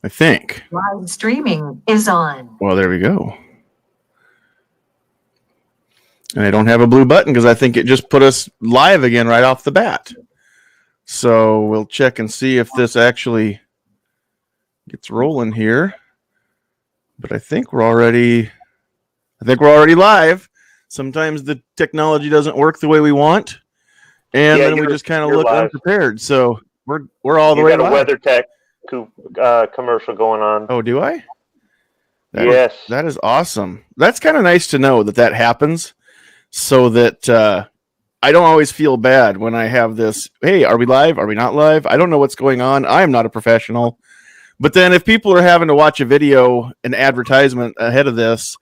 I think. Live streaming is on. Well, there we go. And I don't have a blue button because I think it just put us live again right off the bat. So we'll check and see if this actually gets rolling here. But I think we're already live. Sometimes the technology doesn't work the way we want, and then we just kind of look unprepared. So we're all the way live. You got a WeatherTech commercial going on. Oh, do I? Yes. That is awesome. That's kind of nice to know that happens, so that I don't always feel bad when I have this. Hey, are we live? Are we not live? I don't know what's going on. I am not a professional. But then if people are having to watch a video, an advertisement ahead of this,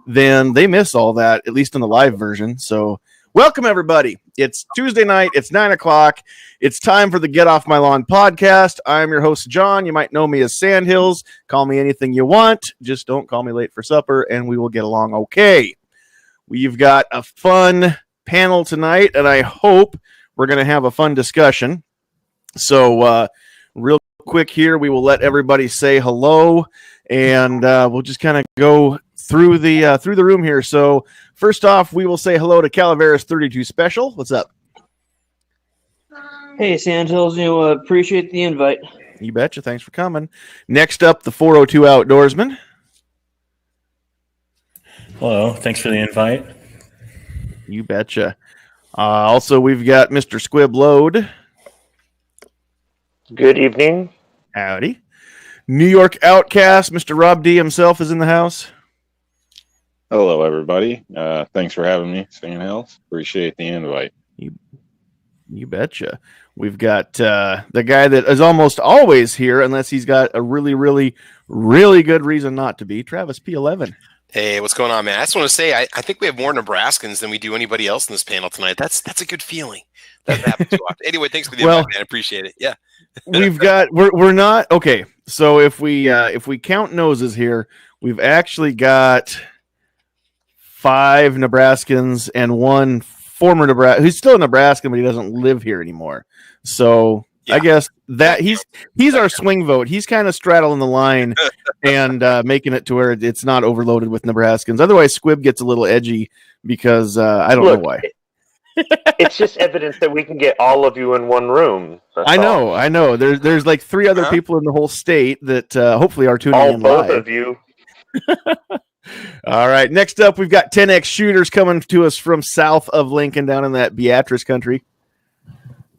then they miss all that, at least in the live version. So welcome, everybody. It's Tuesday night. It's 9 o'clock. It's time for the Get Off My Lawn podcast. I'm your host, John. You might know me as Sandhills. Call me anything you want. Just don't call me late for supper, and we will get along okay. We've got a fun panel tonight, and I hope we're going to have a fun discussion. So real quick here, we will let everybody say hello, and we'll just kind of go through the room here. So first off, we will say hello to Calaveras 32 Special. What's up? Hey, Sandhills, appreciate the invite. You betcha. Thanks for coming. Next up, the 402 Outdoorsman. Hello. Thanks for the invite. You betcha. Also, we've got Mr. Squib Load. Good evening. Howdy. New York Outcast, Mr. Rob D himself is in the house. Hello, everybody. Thanks for having me, Sandhills. Appreciate the invite. You betcha. We've got the guy that is almost always here, unless he's got a really, really, really good reason not to be, Travis P11. Hey, what's going on, man? I just want to say I think we have more Nebraskans than we do anybody else in this panel tonight. That's a good feeling. That happens too often. Anyway, thanks for the invite, man. I appreciate it. Yeah. we're not okay. So if we count noses here, we've actually got 5 Nebraskans and 1 former Nebraska who's still a Nebraskan, but he doesn't live here anymore. So yeah. I guess that he's our swing vote. He's kind of straddling the line and making it to where it's not overloaded with Nebraskans. Otherwise, Squib gets a little edgy because I don't know why. It's just evidence that we can get all of you in one room. I know. There's like 3 other people in the whole state that hopefully are tuning in both live. Of you. All right. Next up, we've got 10X Shooters coming to us from south of Lincoln, down in that Beatrice country.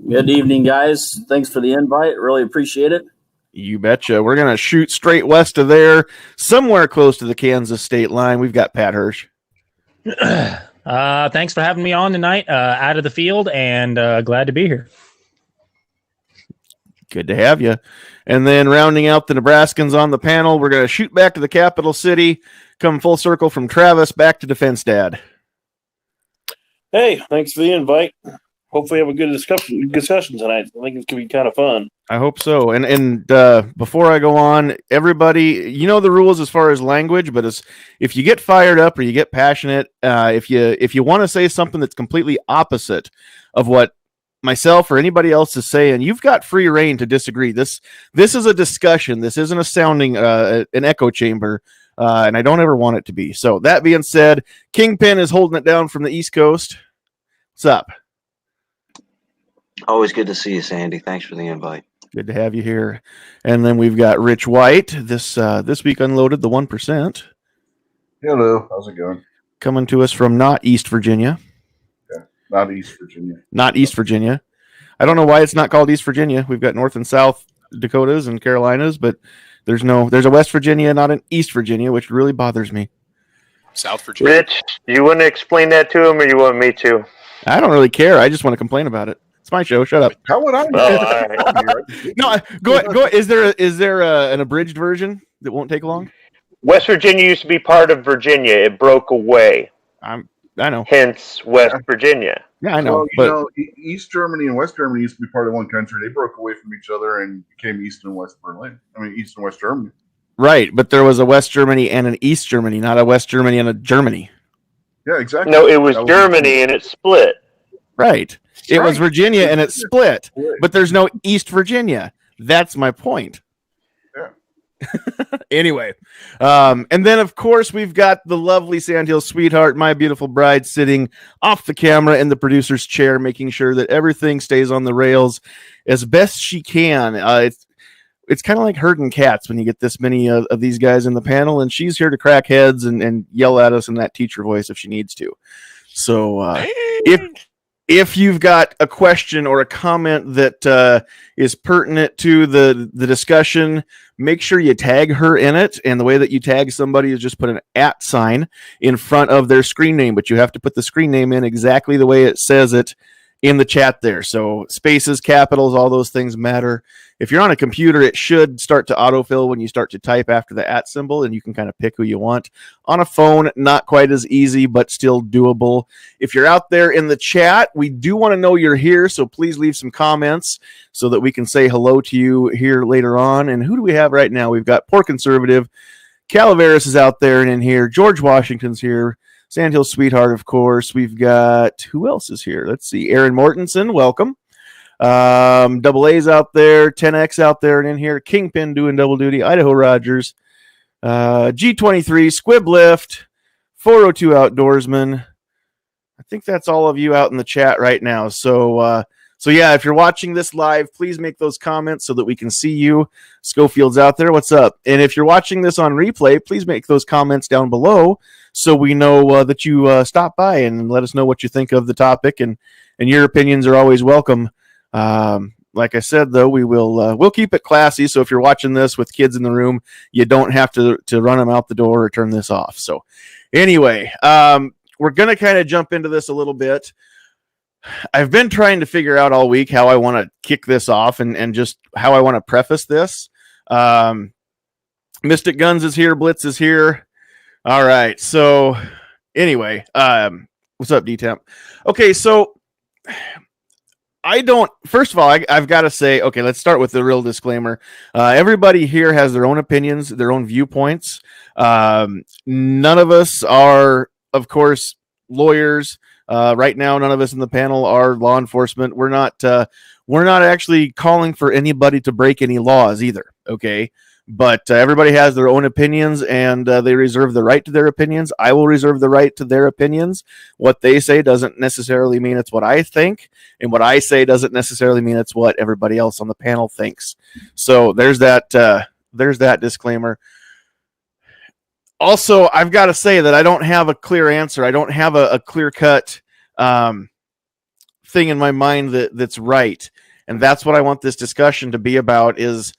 Good evening, guys. Thanks for the invite. Really appreciate it. You betcha. We're going to shoot straight west of there, somewhere close to the Kansas state line. We've got Pat Hirsch. Thanks for having me on tonight, out of the field, and glad to be here. Good to have you. And then rounding out the Nebraskans on the panel, we're going to shoot back to the capital city, come full circle from Travis back to Defense Dad. Hey, thanks for the invite. Hopefully have a good discussion tonight. I think it's going to be kind of fun. I hope so. And before I go on, everybody, you know the rules as far as language, but if you get fired up or you get passionate, if you want to say something that's completely opposite of what myself or anybody else is saying, you've got free reign to disagree. This is a discussion. This isn't a sounding an echo chamber, and I don't ever want it to be. So that being said, Kingpin is holding it down from the East Coast. What's up? Always good to see you, Sandy. Thanks for the invite. Good to have you here. And then we've got Rich White. This week unloaded the 1%. Hello. How's it going? Coming to us from not East Virginia. Yeah, not East Virginia. Not East Virginia. I don't know why it's not called East Virginia. We've got North and South Dakotas and Carolinas, but there's a West Virginia, not an East Virginia, which really bothers me. South Virginia. Rich, you want to explain that to him, or you want me to? I don't really care. I just want to complain about it. It's my show. Shut up. How would I know? No, go. Is there an abridged version that won't take long? West Virginia used to be part of Virginia. It broke away. I know. Hence West Virginia. Yeah, I know. But East Germany and West Germany used to be part of one country. They broke away from each other and became East and West Berlin. East and West Germany. Right, but there was a West Germany and an East Germany, not a West Germany and a Germany. Yeah, exactly. No, it was Germany and it split. Right. It was Virginia and it split, but there's no East Virginia. That's my point. Yeah. Anyway, and then of course we've got the lovely Sandhills sweetheart, my beautiful bride, sitting off the camera in the producer's chair, making sure that everything stays on the rails as best she can. It's kind of like herding cats when you get this many of these guys in the panel, and she's here to crack heads and yell at us in that teacher voice if she needs to. So if you've got a question or a comment that is pertinent to the discussion, make sure you tag her in it. And the way that you tag somebody is just put an @ sign in front of their screen name, but you have to put the screen name in exactly the way it says it in the chat there. So spaces, capitals, all those things matter. If you're on a computer, it should start to autofill when you start to type after the @ symbol, and you can kind of pick who you want. On a phone, not quite as easy, but still doable. If you're out there in the chat, we do want to know you're here, so please leave some comments so that we can say hello to you here later on. And who do we have right now? We've got Poor Conservative, Calaveras is out there and in here, George Washington's here, Sandhills Sweetheart, of course. We've got, who else is here? Let's see, Aaron Mortensen, welcome. Double A's out there, 10X out there and in here, Kingpin doing double duty, Idaho Rogers, G23, Squib Lift, 402 Outdoorsman. I think that's all of you out in the chat right now. So yeah, if you're watching this live, please make those comments so that we can see you. Schofield's out there. What's up? And if you're watching this on replay, please make those comments down below so we know that you stopped by and let us know what you think of the topic. And your opinions are always welcome. Like I said, though, we'll keep it classy. So if you're watching this with kids in the room, you don't have to run them out the door or turn this off. So anyway, we're going to kind of jump into this a little bit. I've been trying to figure out all week how I want to kick this off and just how I want to preface this. Mystic Guns is here. Blitz is here. All right. So anyway, what's up, D-Temp? Okay. So first of all, I've got to say, okay, let's start with the real disclaimer. Everybody here has their own opinions, their own viewpoints. None of us are, of course, lawyers. Right now, none of us in the panel are law enforcement. We're not actually calling for anybody to break any laws either. Okay. But everybody has their own opinions, and they reserve the right to their opinions. I will reserve the right to their opinions. What they say doesn't necessarily mean it's what I think, and what I say doesn't necessarily mean it's what everybody else on the panel thinks. So there's that disclaimer. Also, I've got to say that I don't have a clear answer. I don't have a clear-cut thing in my mind that's right, and that's what I want this discussion to be about is,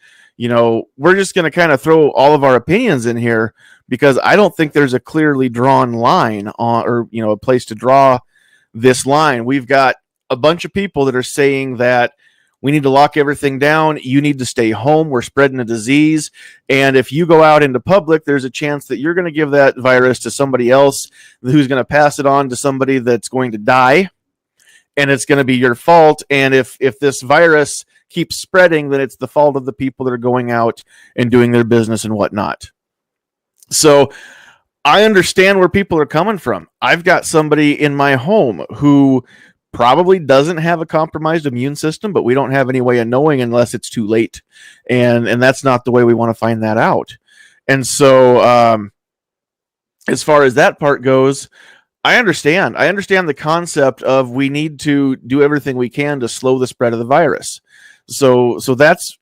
we're just going to kind of throw all of our opinions in here because I don't think there's a clearly drawn line or a place to draw this line. We've got a bunch of people that are saying that we need to lock everything down. You need to stay home. We're spreading a disease. And if you go out into public, there's a chance that you're going to give that virus to somebody else who's going to pass it on to somebody that's going to die. And it's going to be your fault. And if this virus keeps spreading, then it's the fault of the people that are going out and doing their business and whatnot. So I understand where people are coming from. I've got somebody in my home who probably doesn't have a compromised immune system, but we don't have any way of knowing unless it's too late. And that's not the way we want to find that out. And so as far as that part goes, I understand the concept of we need to do everything we can to slow the spread of the virus. So that's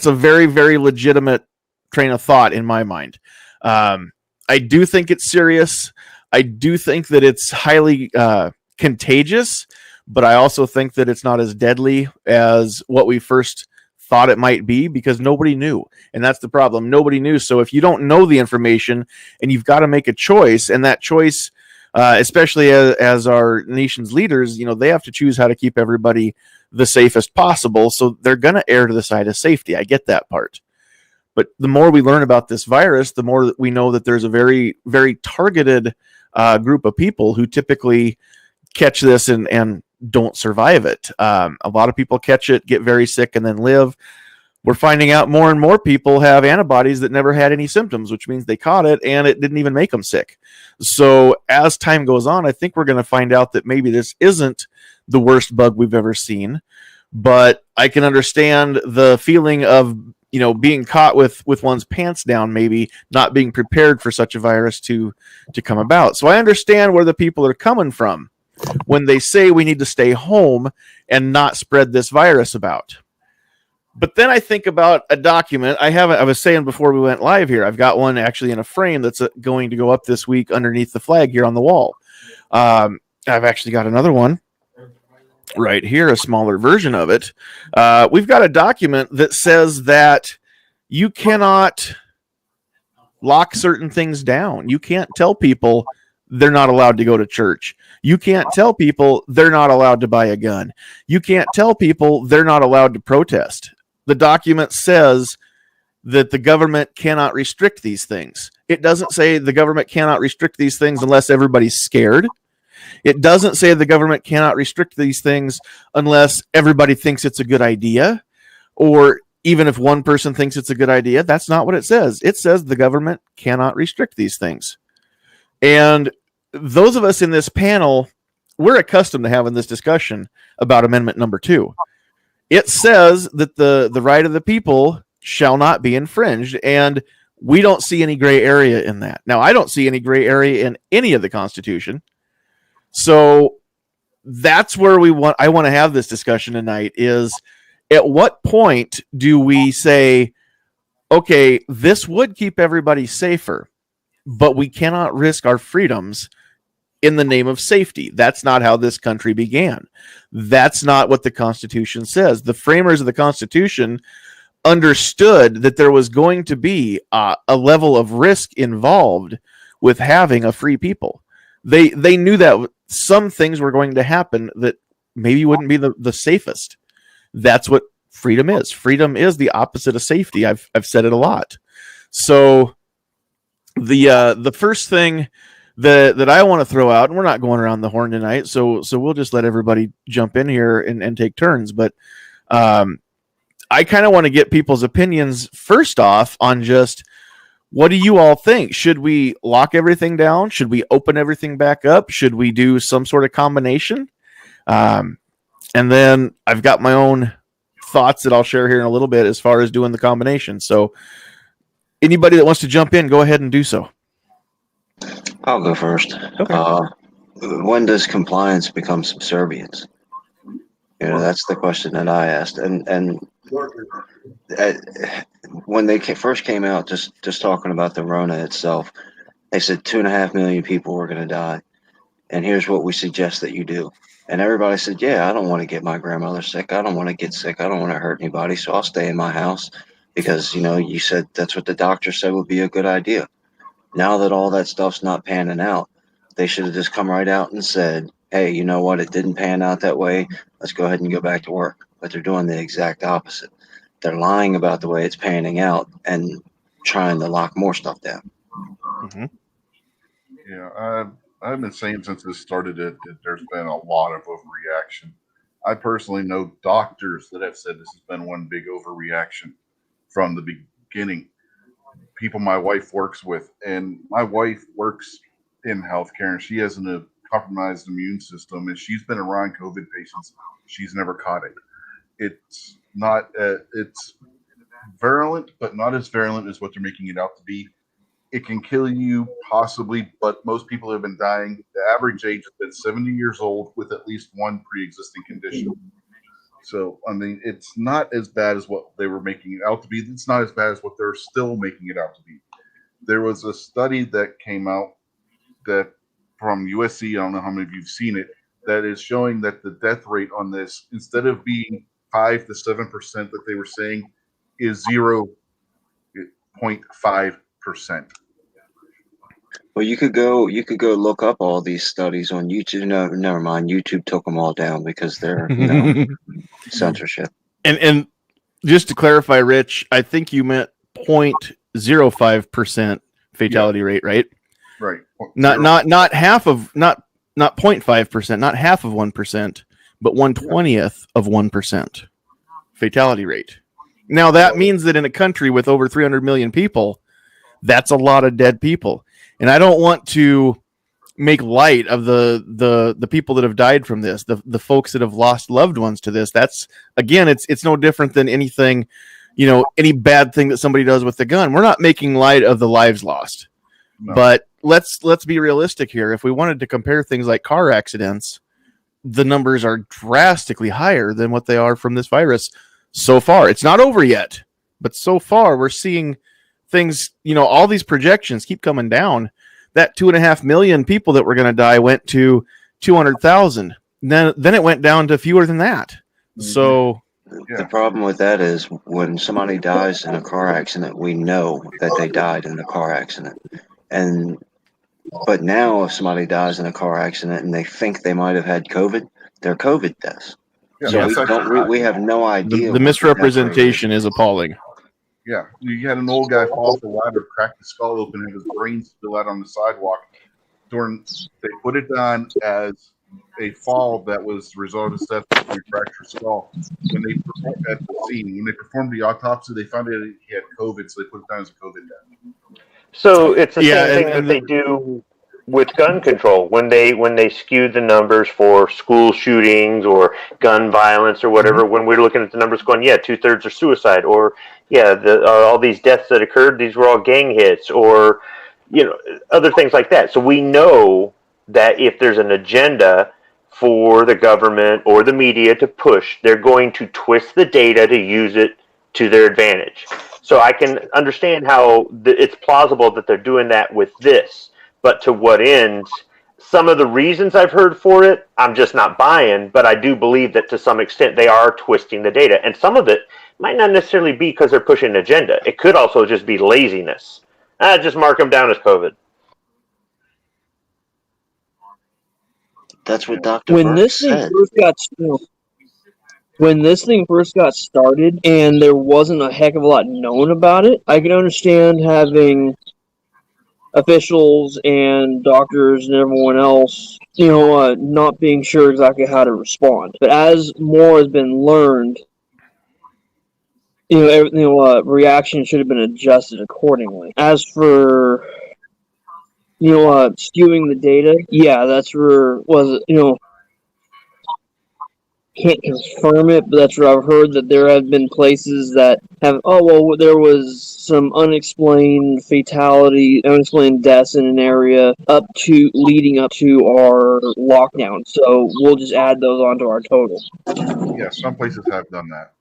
a very, very legitimate train of thought in my mind. I do think it's serious. I do think that it's highly contagious, but I also think that it's not as deadly as what we first thought it might be because nobody knew. And that's the problem. Nobody knew. So if you don't know the information and you've got to make a choice, and that choice, especially as our nation's leaders, they have to choose how to keep everybody the safest possible. So they're going to err to the side of safety. I get that part. But the more we learn about this virus, the more that we know that there's a very, very targeted group of people who typically catch this and don't survive it. A lot of people catch it, get very sick, and then live. We're finding out more and more people have antibodies that never had any symptoms, which means they caught it and it didn't even make them sick. So as time goes on, I think we're going to find out that maybe this isn't the worst bug we've ever seen, but I can understand the feeling of being caught with one's pants down, maybe not being prepared for such a virus to come about. So I understand where the people are coming from when they say we need to stay home and not spread this virus about. But then I think about a document. I was saying before we went live here, I've got one actually in a frame that's going to go up this week underneath the flag here on the wall. I've actually got another one right here, a smaller version of it. We've got a document that says that you cannot lock certain things down. You can't tell people they're not allowed to go to church. You can't tell people they're not allowed to buy a gun. You can't tell people they're not allowed to protest. The document says that the government cannot restrict these things. It doesn't say the government cannot restrict these things unless everybody's scared. It doesn't say the government cannot restrict these things unless everybody thinks it's a good idea, or even if one person thinks it's a good idea. That's not what it says. It says the government cannot restrict these things. And those of us in this panel, we're accustomed to having this discussion about Amendment number 2. It says that the right of the people shall not be infringed, and we don't see any gray area in that. Now, I don't see any gray area in any of the Constitution. So that's where I want to have this discussion tonight, is at what point do we say, okay, this would keep everybody safer, but we cannot risk our freedoms in the name of safety. That's not how this country began. That's not what the Constitution says. The framers of the Constitution understood that there was going to be a level of risk involved with having a free people. They knew that some things were going to happen that maybe wouldn't be the safest. That's what freedom is. Freedom is the opposite of safety. I've said it a lot. So the first thing that I want to throw out, and we're not going around the horn tonight, so we'll just let everybody jump in here and take turns. But I kind of want to get people's opinions first off on just, what do you all think? Should we lock everything down? Should we open everything back up? Should we do some sort of combination? And then I've got my own thoughts that I'll share here in a little bit as far as doing the combination. So anybody that wants to jump in, go ahead and do so. I'll go first. Okay. When does compliance become subservience? That's the question that I asked. And when they first came out, just talking about the Rona itself, they said 2.5 million people were going to die. And here's what we suggest that you do. And everybody said, yeah, I don't want to get my grandmother sick. I don't want to get sick. I don't want to hurt anybody. So I'll stay in my house because, you said that's what the doctor said would be a good idea. Now that all that stuff's not panning out, they should have just come right out and said, hey, you know what? It didn't pan out that way. Let's go ahead and go back to work. But they're doing the exact opposite. They're lying about the way it's panning out and trying to lock more stuff down. Mm-hmm. Yeah, I've been saying since this started that there's been a lot of overreaction. I personally know doctors that have said this has been one big overreaction from the beginning. People my wife works with, and my wife works in healthcare, and she has a compromised immune system, and she's been around COVID patients. She's never caught it. It's not, it's virulent, but not as virulent as what they're making it out to be. It can kill you possibly, but most people have been dying. The average age has been 70 years old with at least one pre-existing condition. So, I mean, it's not as bad as what they were making it out to be. It's not as bad as what they're still making it out to be. There was a study that came out that from USC, I don't know how many of you've seen it, that is showing that the death rate on this, instead of being 5 to 7% that they were saying, is 0.5%. Well, you could go look up all these studies on YouTube. No, never mind. YouTube took them all down because they're censorship. And just to clarify, Rich, I think you meant 0.05% fatality rate, right? Right. Not half of not 0.5%, not half of 1%, but 1/20th of 1% fatality rate. Now that means that in a country with over 300 million people, that's a lot of dead people. And I don't want to make light of the people that have died from this, the folks that have lost loved ones to this. That's, again, it's no different than anything, any bad thing that somebody does with the gun. We're not making light of the lives lost. No. But let's be realistic here. If we wanted to compare things like car accidents, the numbers are drastically higher than what they are from this virus so far. It's not over yet, but so far we're seeing things, all these projections keep coming down. That 2.5 million people that were going to die went to 200,000. Then it went down to fewer than that. Mm-hmm. So the problem with that is when somebody dies in a car accident, we know that they died in a car accident. But now if somebody dies in a car accident and they think they might have had COVID, they're COVID deaths. Yeah, So we have no idea. the misrepresentation is appalling. Yeah, you had an old guy fall off a ladder, crack the skull open, and his brain spill out on the sidewalk. They put it down as a fall that was the result of death from a fractured skull. When they performed at the scene, when they performed the autopsy, they found out he had COVID, so they put it down as a COVID death. So it's the same thing that they do with gun control when they skew the numbers for school shootings or gun violence or whatever. When we're looking at the numbers, going, 2/3 are suicide, or all these deaths that occurred, these were all gang hits, or other things like that. So we know that if there's an agenda for the government or the media to push, they're going to twist the data to use it to their advantage. So I can understand how it's plausible that they're doing that with this, but to what end? Some of the reasons I've heard for it, I'm just not buying, but I do believe that to some extent they are twisting the data. And some of it might not necessarily be because they're pushing an agenda. It could also just be laziness. Just mark them down as COVID. That's what Dr. When Burke this thing said. first got when this thing first got started and there wasn't a heck of a lot known about it, I can understand having officials and doctors and everyone else, not being sure exactly how to respond. But as more has been learned, reaction should have been adjusted accordingly. As for skewing the data, that's where can't confirm it, but that's where I've heard that there have been places that have, there was some unexplained fatality, unexplained deaths in an area leading up to our lockdown. So we'll just add those onto our total. Yeah, some places have done that.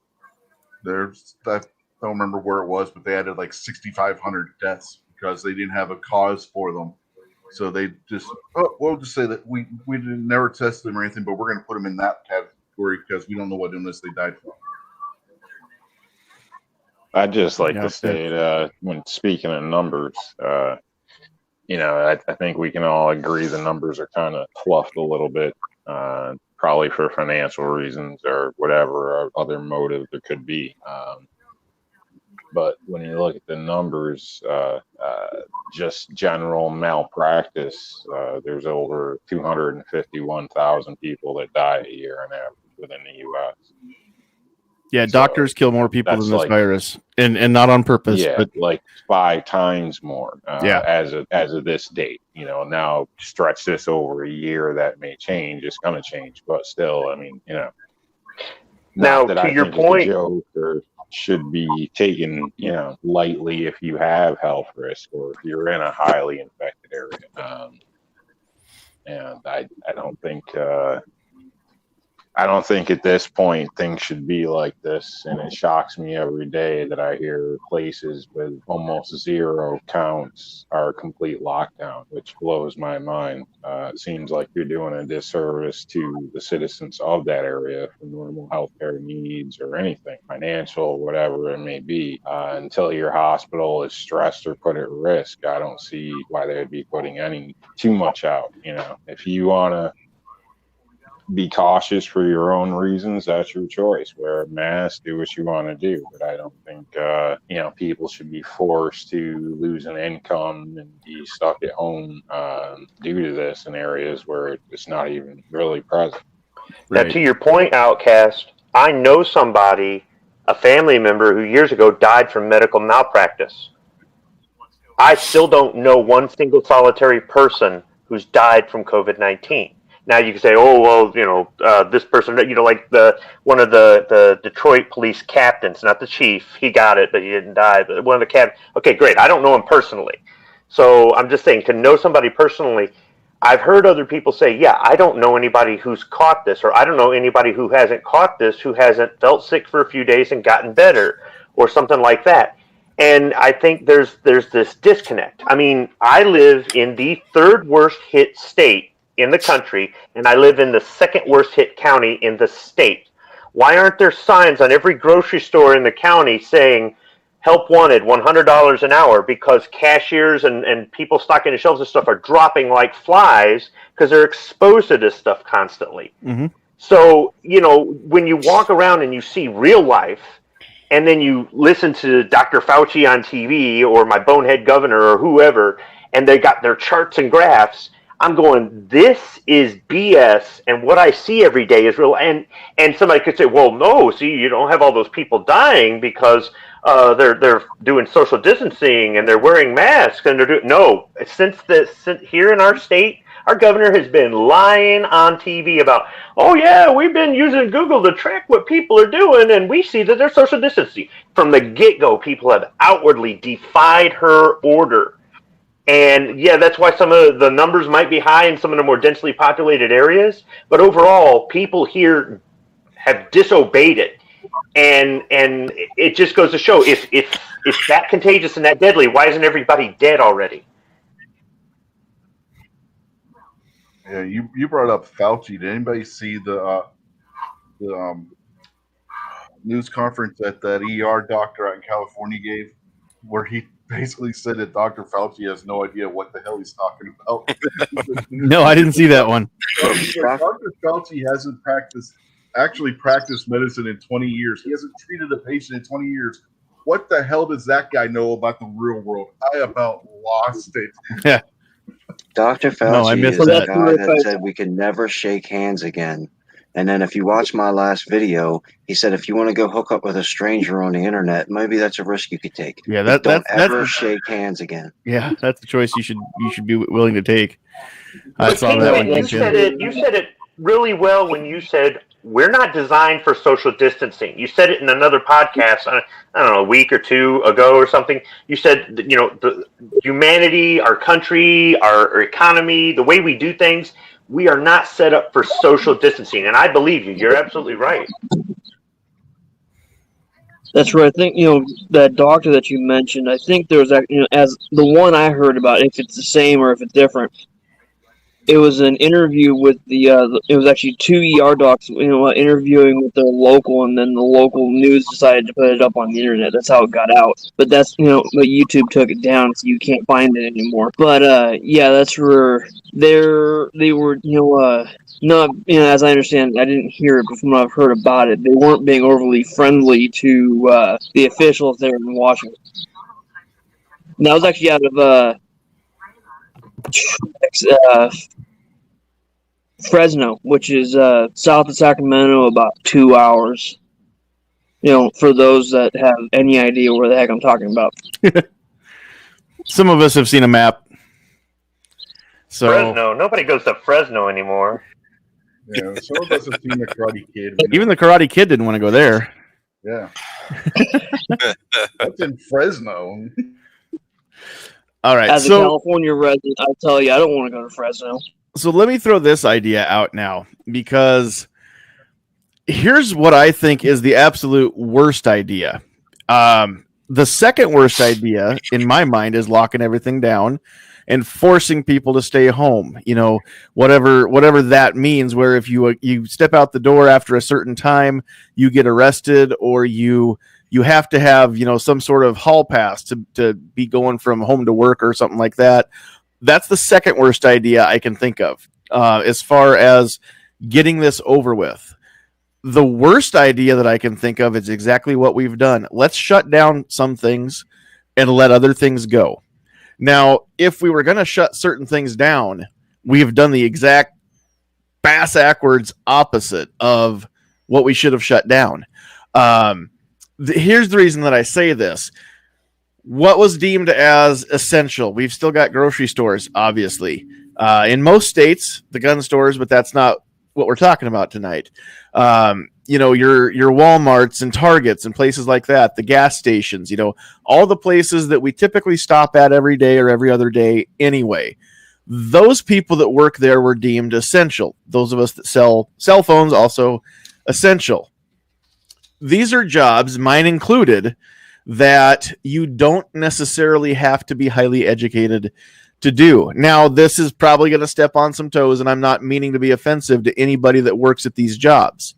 I don't remember where it was, but they added like 6,500 deaths because they didn't have a cause for them. So they just, we'll just say that we didn't never test them or anything, but we're going to put them in that category because we don't know what illness they died from. I'd just like to say, when speaking of numbers, I think we can all agree the numbers are kind of fluffed a little bit, probably for financial reasons or whatever or other motive there could be. But when you look at the numbers, just general malpractice, there's over 251,000 people that die a year on average within the U.S. Yeah, doctors kill more people than this virus, and not on purpose. Yeah, but like 5 times more. As of this date, now stretch this over a year, that may change. It's going to change, but still, I mean, Now, that to I your think point, it's a joke or should be taken, lightly if you have health risk or if you're in a highly infected area. And I don't think at this point things should be like this. And it shocks me every day that I hear places with almost 0 counts are complete lockdown, which blows my mind. It seems like you're doing a disservice to the citizens of that area for normal healthcare needs or anything, financial, whatever it may be. Until your hospital is stressed or put at risk, I don't see why they would be putting too much out. If you want to be cautious for your own reasons, that's your choice. Wear a mask, do what you want to do. But I don't think, people should be forced to lose an income and be stuck at home due to this in areas where it's not even really present. Now, to your point, Outcast, I know somebody, a family member who years ago died from medical malpractice. I still don't know one single solitary person who's died from COVID-19. Now you can say, oh, well, this person, like one of the Detroit police captains, not the chief, he got it, but he didn't die. But one of the captains, okay, great. I don't know him personally. So I'm just saying, to know somebody personally, I've heard other people say, yeah, I don't know anybody who's caught this, or I don't know anybody who hasn't caught this, who hasn't felt sick for a few days and gotten better, or something like that. And I think there's this disconnect. I mean, I live in the third worst hit state in the country, and I live in the second worst hit county in the state. Why aren't there signs on every grocery store in the county saying help wanted, $100 an hour? Because cashiers and people stocking the shelves and stuff are dropping like flies because they're exposed to this stuff constantly. Mm-hmm. So, when you walk around and you see real life, and then you listen to Dr. Fauci on TV or my bonehead governor or whoever, and they got their charts and graphs, I'm going, this is BS, and what I see every day is real. And somebody could say, well, no, see, you don't have all those people dying because they're doing social distancing and they're wearing masks and they're doing no. Since here in our state, our governor has been lying on TV about, oh yeah, we've been using Google to track what people are doing, and we see that they're social distancing. From the get-go, people have outwardly defied her order. And yeah, that's why some of the numbers might be high in some of the more densely populated areas. But overall, people here have disobeyed it. And it just goes to show, if that contagious and that deadly, why isn't everybody dead already? Yeah, you brought up Fauci. Did anybody see the news conference that ER doctor out in California gave, where he basically said that Dr. Fauci has no idea what the hell he's talking about? No, I didn't see that one. Dr. Fauci hasn't actually practiced medicine in 20 years. He hasn't treated a patient in 20 years. What the hell does that guy know about the real world? I about lost it. Yeah. Dr. Fauci is the guy that said we can never shake hands again. And then if you watch my last video, he said if you want to go hook up with a stranger on the internet, maybe that's a risk you could take. Yeah, don't ever shake hands again. Yeah, that's a choice you should be willing to take. I But saw that one. you said it really well when you said we're not designed for social distancing. You said it in another podcast, I don't know, a week or two ago or something. You said, the humanity, our country, our economy, the way we do things, we are not set up for social distancing. And I believe you. You're absolutely right. That's right. I think, that doctor that you mentioned, I think there was, as the one I heard about, if it's the same or if it's different, it was an interview with it was actually two ER docs, interviewing with their local, and then the local news decided to put it up on the internet. That's how it got out. But that's, but YouTube took it down, so you can't find it anymore. But, yeah, that's where they were, not, as I understand, I didn't hear it, but from what I've heard about it, they weren't being overly friendly to the officials there in Washington. And that was actually out of Fresno, which is south of Sacramento, about 2 hours. For those that have any idea where the heck I'm talking about. Some of us have seen a map. So Fresno. Nobody goes to Fresno anymore. Yeah, some of us have seen the Karate Kid. Even the Karate Kid didn't want to go there. Yeah. That's in Fresno. All right. As a California resident, I tell you, I don't want to go to Fresno. So let me throw this idea out now, because here's what I think is the absolute worst idea. The second worst idea in my mind is locking everything down and forcing people to stay home. Whatever that means, where if you step out the door after a certain time, you get arrested, or you have to have, some sort of hall pass to be going from home to work or something like that. That's the second worst idea I can think of, as far as getting this over with. The worst idea that I can think of is exactly what we've done. Let's shut down some things and let other things go. Now, if we were going to shut certain things down, we have done the exact bass-ackwards opposite of what we should have shut down. Here's the reason that I say this. What was deemed as essential? We've still got grocery stores, obviously. In most states, the gun stores, but that's not what we're talking about tonight. Your Walmarts and Targets and places like that, the gas stations, all the places that we typically stop at every day or every other day anyway. Those people that work there were deemed essential. Those of us that sell cell phones, also essential. These are jobs, mine included, that you don't necessarily have to be highly educated to do. Now, this is probably going to step on some toes, and I'm not meaning to be offensive to anybody that works at these jobs.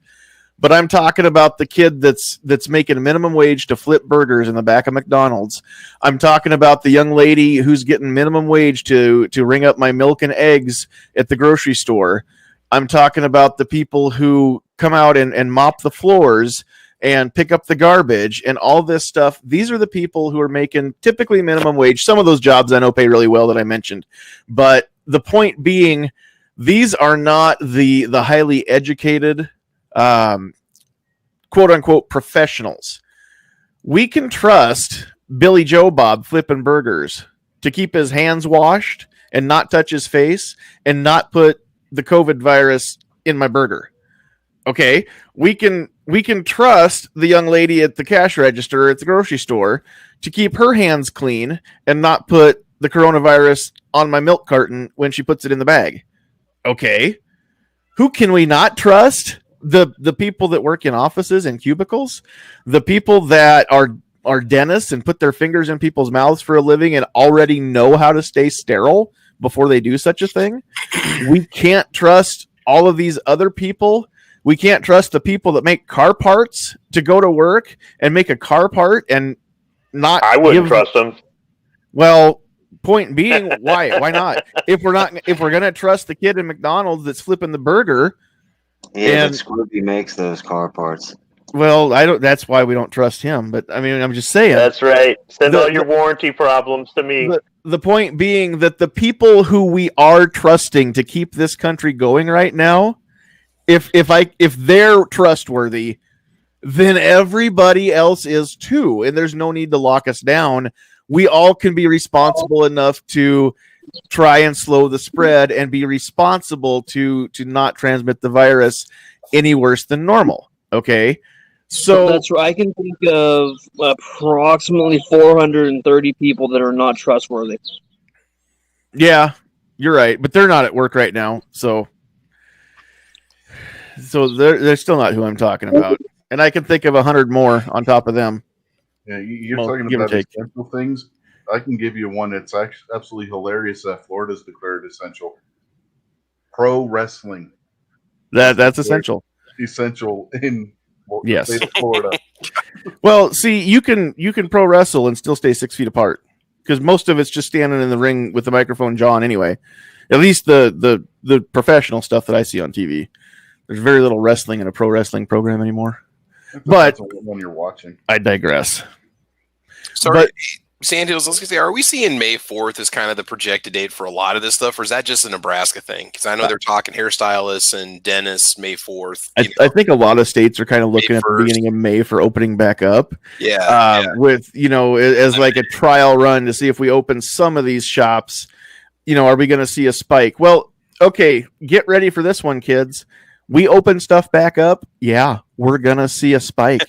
But I'm talking about the kid that's making minimum wage to flip burgers in the back of McDonald's. I'm talking about the young lady who's getting minimum wage to ring up my milk and eggs at the grocery store. I'm talking about the people who come out and mop the floors and pick up the garbage and all this stuff. These are the people who are making typically minimum wage. Some of those jobs I know pay really well that I mentioned. But the point being, these are not the highly educated quote unquote professionals. We can trust Billy Joe Bob flipping burgers to keep his hands washed and not touch his face and not put the COVID virus in my burger. Okay, we can trust the young lady at the cash register at the grocery store to keep her hands clean and not put the coronavirus on my milk carton when she puts it in the bag. Okay, who can we not trust? The people that work in offices and cubicles, the people that are dentists and put their fingers in people's mouths for a living and already know how to stay sterile before they do such a thing. We can't trust all of these other people. We can't trust the people that make car parts to go to work and make a car part and not. I wouldn't trust them. Well, point being, why? Why not? If we're gonna trust the kid in McDonald's that's flipping the burger. Yeah, but Scorpy makes those car parts. Well, I don't. That's why we don't trust him. But I mean, I'm just saying. That's right. Send all your warranty problems to me. The point being that the people who we are trusting to keep this country going right now, if they're trustworthy, then everybody else is too, and there's no need to lock us down. We all can be responsible enough to try and slow the spread and be responsible to not transmit the virus any worse than normal. Okay, so that's right. I can think of approximately 430 people that are not trustworthy. Yeah, you're right, but they're not at work right now, so they're still not who I'm talking about. And I can think of 100 more on top of them. Yeah, you're talking about essential things. I can give you one that's actually absolutely hilarious that Florida's declared essential. Pro wrestling. That's essential. Essential in yes. the state of Florida. Well, see, you can pro wrestle and still stay 6 feet apart because most of it's just standing in the ring with the microphone jaw anyway. At least the professional stuff that I see on TV. There's very little wrestling in a pro wrestling program anymore. But when you're watching, I digress. Sorry, Sandhills, let's say, are we seeing May 4th as kind of the projected date for a lot of this stuff, or is that just a Nebraska thing? Because I know they're talking hairstylists and dentists May 4th. I think a lot of states are kind of looking at the beginning of May for opening back up. Yeah. With, as like a trial run to see if we open some of these shops, are we going to see a spike? Well, okay, get ready for this one, kids. We open stuff back up. Yeah, we're going to see a spike.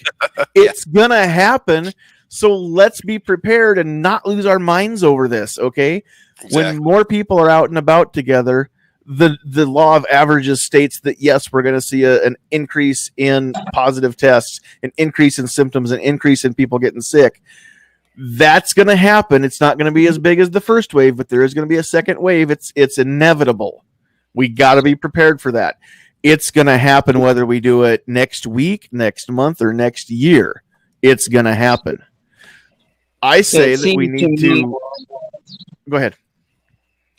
It's going to happen. So let's be prepared and not lose our minds over this, okay? Exactly. When more people are out and about together, the law of averages states that, yes, we're going to see an increase in positive tests, an increase in symptoms, an increase in people getting sick. That's going to happen. It's not going to be as big as the first wave, but there is going to be a second wave. It's inevitable. We got to be prepared for that. It's going to happen whether we do it next week, next month, or next year. It's going to happen. I say that we need to go ahead.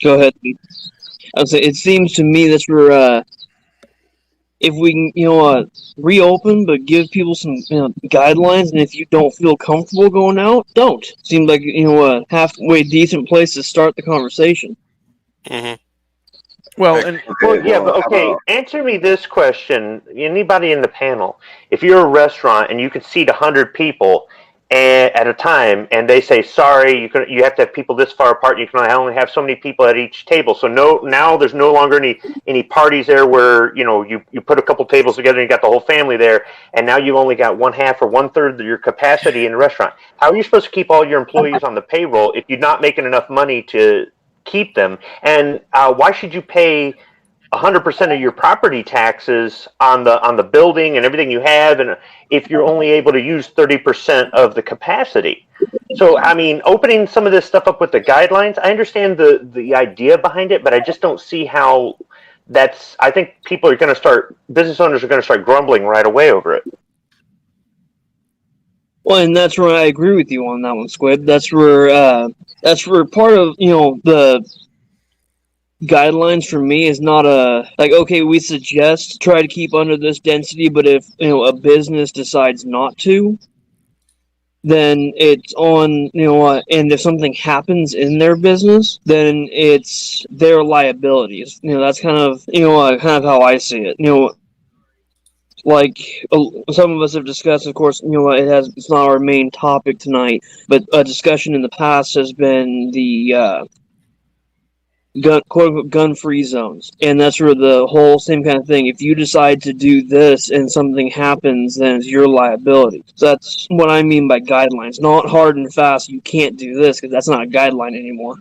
Go ahead. I would say it seems to me that we're if we can, reopen, but give people some guidelines, and if you don't feel comfortable going out, don't. Seems like a halfway decent place to start the conversation. Mm-hmm. Well, answer me this question. Anybody in the panel, if you're a restaurant and you can seat 100 people, at a time, and they say, sorry, you have to have people this far apart, and you can only have so many people at each table. So now there's no longer any parties there where you put a couple tables together and you got the whole family there, and now you've only got 1/2 or 1/3 of your capacity in the restaurant. How are you supposed to keep all your employees on the payroll if you're not making enough money to keep them? And why should you pay 100% of your property taxes on the building and everything you have, and if you're only able to use 30% of the capacity? So, I mean, opening some of this stuff up with the guidelines, I understand the idea behind it, but I just don't see how I think business owners are going to start grumbling right away over it. Well, and that's where I agree with you on that one, Squid. That's where part of, the guidelines for me is not okay, we suggest try to keep under this density, but if a business decides not to, then it's on and if something happens in their business, then it's their liabilities. That's kind of how I see it. Like some of us have discussed, of course, it's not our main topic tonight, but a discussion in the past has been the quote-unquote gun-free zones, and that's where the whole same kind of thing. If you decide to do this and something happens, then it's your liability. So that's what I mean by guidelines. Not hard and fast, you can't do this, because that's not a guideline anymore.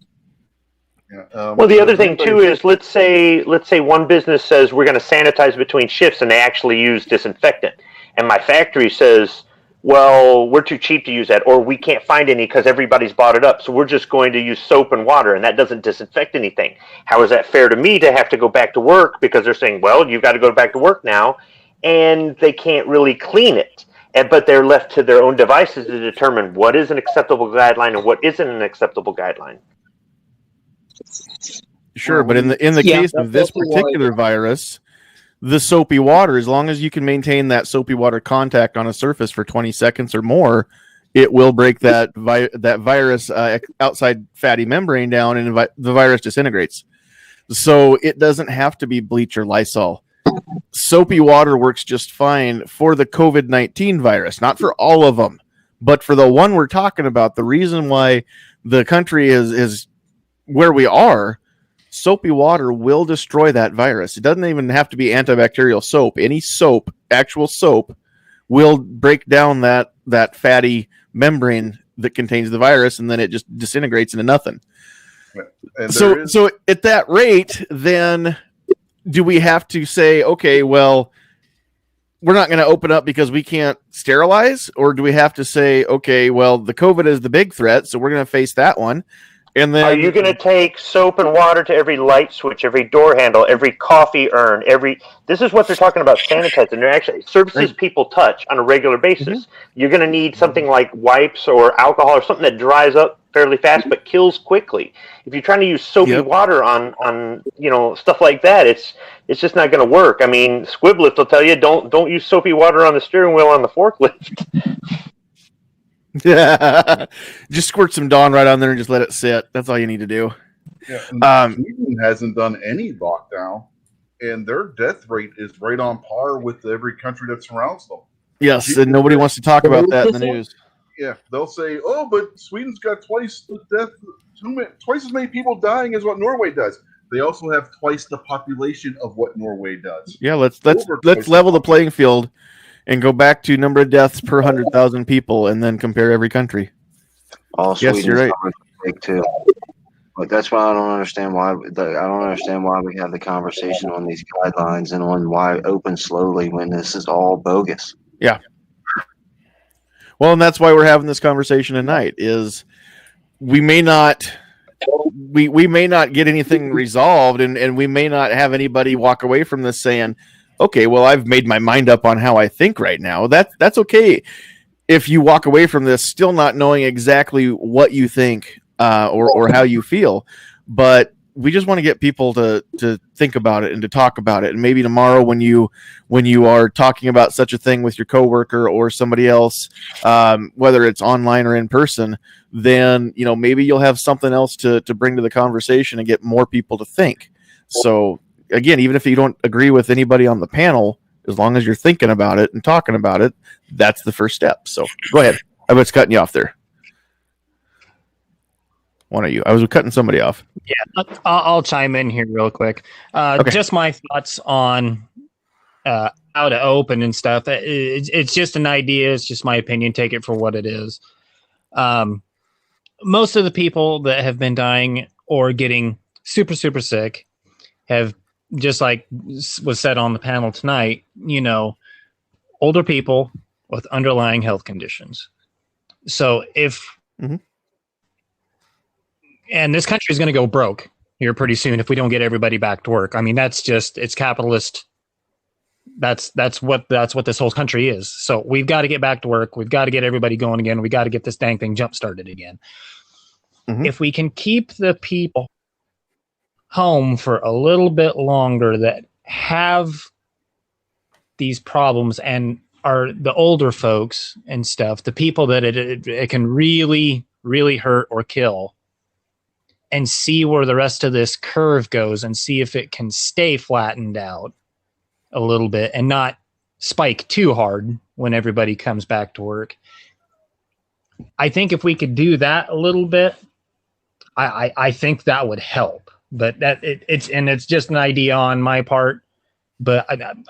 Yeah, well, the other thing too is, let's say one business says we're going to sanitize between shifts, and they actually use disinfectant, and my factory says, well, we're too cheap to use that, or we can't find any because everybody's bought it up, so we're just going to use soap and water, and that doesn't disinfect anything. How is that fair to me to have to go back to work, because they're saying, well, you've got to go back to work now, and they can't really clean it, but they're left to their own devices to determine what is an acceptable guideline and what isn't an acceptable guideline. Sure, but in the case of this particular virus, the soapy water, as long as you can maintain that soapy water contact on a surface for 20 seconds or more, it will break that virus outside fatty membrane down, and the virus disintegrates. So it doesn't have to be bleach or Lysol. Soapy water works just fine for the COVID-19 virus, not for all of them, but for the one we're talking about. The reason why the country is where we are, soapy water will destroy that virus. It doesn't even have to be antibacterial soap. Any soap, actual soap, will break down that fatty membrane that contains the virus, and then it just disintegrates into nothing. So at that rate, then do we have to say, okay, well, we're not going to open up because we can't sterilize? Or do we have to say, okay, well, the COVID is the big threat, so we're going to face that one? And then, are you going to take soap and water to every light switch, every door handle, every coffee urn, this is what they're talking about sanitizing. They're actually surfaces people touch on a regular basis. Mm-hmm. You're going to need something like wipes or alcohol or something that dries up fairly fast but kills quickly. If you're trying to use soapy water on stuff like that, it's just not going to work. I mean, Squiblift will tell you, don't use soapy water on the steering wheel on the forklift. Yeah, just squirt some Dawn right on there and just let it sit. That's all you need to do. Yeah, Sweden hasn't done any lockdown, and their death rate is right on par with every country that surrounds them. Yes, and nobody wants to talk about that in the news. Yeah, they'll say, "Oh, but Sweden's got twice as many people dying as what Norway does." They also have twice the population of what Norway does. Yeah, let's level the playing field and go back to number of deaths per 100,000 people, and then compare every country. Yes, you're right. Too. But that's why I don't understand why we have the conversation on these guidelines and on why open slowly when this is all bogus. Yeah. Well, and that's why we're having this conversation tonight. Is we may not get anything resolved, and we may not have anybody walk away from this saying, okay, well, I've made my mind up on how I think right now. That's okay if you walk away from this still not knowing exactly what you think or how you feel. But we just want to get people to think about it and to talk about it. And maybe tomorrow when you are talking about such a thing with your coworker or somebody else, whether it's online or in person, then maybe you'll have something else to bring to the conversation and get more people to think. So again, even if you don't agree with anybody on the panel, as long as you're thinking about it and talking about it, that's the first step. So go ahead. I was cutting you off there. One of you. I was cutting somebody off. Yeah, I'll chime in here real quick. Okay. Just my thoughts on how to open and stuff. It's just an idea. It's just my opinion. Take it for what it is. Most of the people that have been dying or getting super, super sick have, just like was said on the panel tonight, older people with underlying health conditions. So if and this country is going to go broke here pretty soon if we don't get everybody back to work. I mean, it's capitalist. That's what this whole country is. So we've got to get back to work. We've got to get everybody going again. We got to get this dang thing jump started again. If we can keep the people home for a little bit longer that have these problems and are the older folks and stuff, the people that it can really, really hurt or kill, and see where the rest of this curve goes and see if it can stay flattened out a little bit and not spike too hard when everybody comes back to work. I think if we could do that a little bit, I think that would help. But it's just an idea on my part. But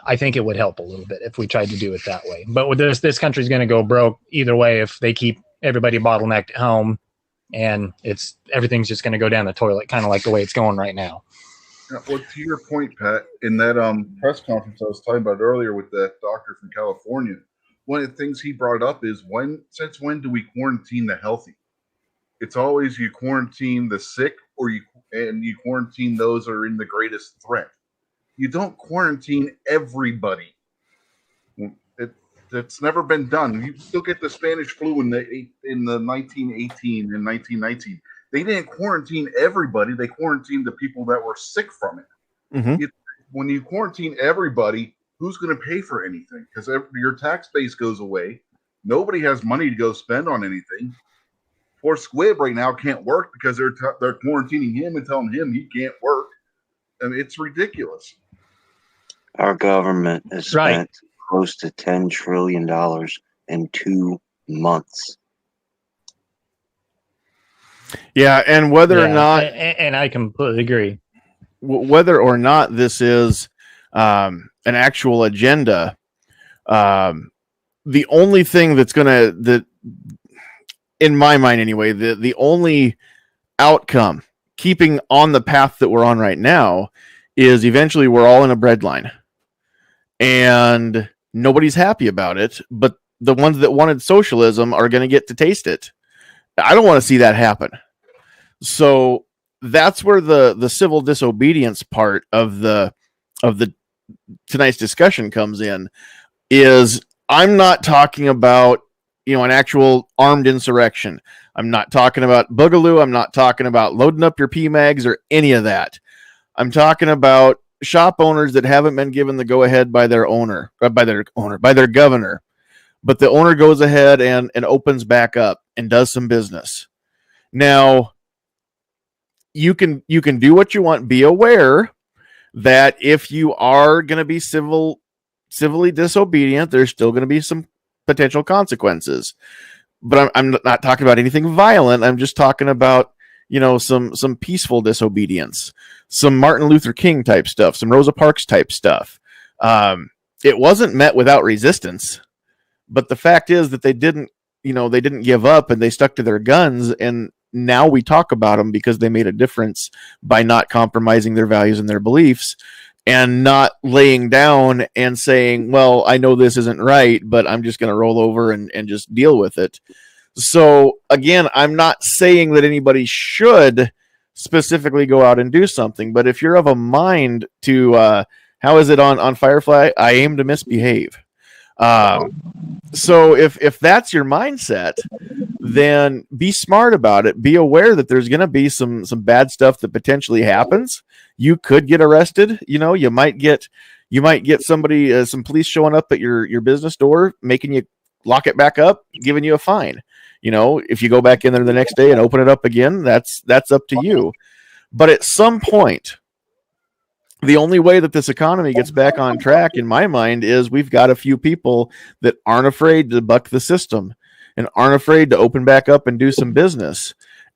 I think it would help a little bit if we tried to do it that way. But with this country's going to go broke either way if they keep everybody bottlenecked at home, and everything's just going to go down the toilet, kind of like the way it's going right now. Yeah, well, to your point, Pat, in that press conference I was talking about earlier with that doctor from California, one of the things he brought up is since when do we quarantine the healthy? It's always you quarantine the sick, or you quarantine those that are in the greatest threat. You don't quarantine everybody. It's never been done. You still get the Spanish flu in the 1918 and 1919. They didn't quarantine everybody. They quarantined the people that were sick from it. When you quarantine everybody, who's going to pay for anything? Because your tax base goes away. Nobody has money to go spend on anything. Poor Squib right now can't work because they're quarantining him and telling him he can't work. And it's ridiculous. Our government has spent close to $10 trillion in 2 months. Yeah, and whether or not, and I completely agree, whether or not this is an actual agenda, the only thing that's that in my mind anyway, the only outcome keeping on the path that we're on right now is eventually we're all in a breadline, and nobody's happy about it, but the ones that wanted socialism are going to get to taste it. I don't want to see that happen. So that's where the civil disobedience part of the tonight's discussion comes in. Is I'm not talking about an actual armed insurrection. I'm not talking about Boogaloo. I'm not talking about loading up your PMags or any of that. I'm talking about shop owners that haven't been given the go ahead by their governor, but the owner goes ahead and opens back up and does some business. Now, you can do what you want. Be aware that if you are going to be civilly disobedient, there's still going to be some potential consequences. But I'm not talking about anything violent. I'm just talking about some peaceful disobedience, some Martin Luther King type stuff, some Rosa Parks type stuff. It wasn't met without resistance, but the fact is that they didn't give up, and they stuck to their guns, and now we talk about them because they made a difference by not compromising their values and their beliefs, and not laying down and saying, well, I know this isn't right, but I'm just going to roll over and just deal with it. So again, I'm not saying that anybody should specifically go out and do something, but if you're of a mind to, how is it on Firefly? I aim to misbehave. So if that's your mindset, then be smart about it. Be aware that there's going to be some bad stuff that potentially happens. You could get arrested. You might get somebody, some police showing up at your business door, making you lock it back up, giving you a fine. If you go back in there the next day and open it up again, that's up to you. But at some point, the only way that this economy gets back on track, in my mind, is we've got a few people that aren't afraid to buck the system. and aren't afraid to open back up and do some business.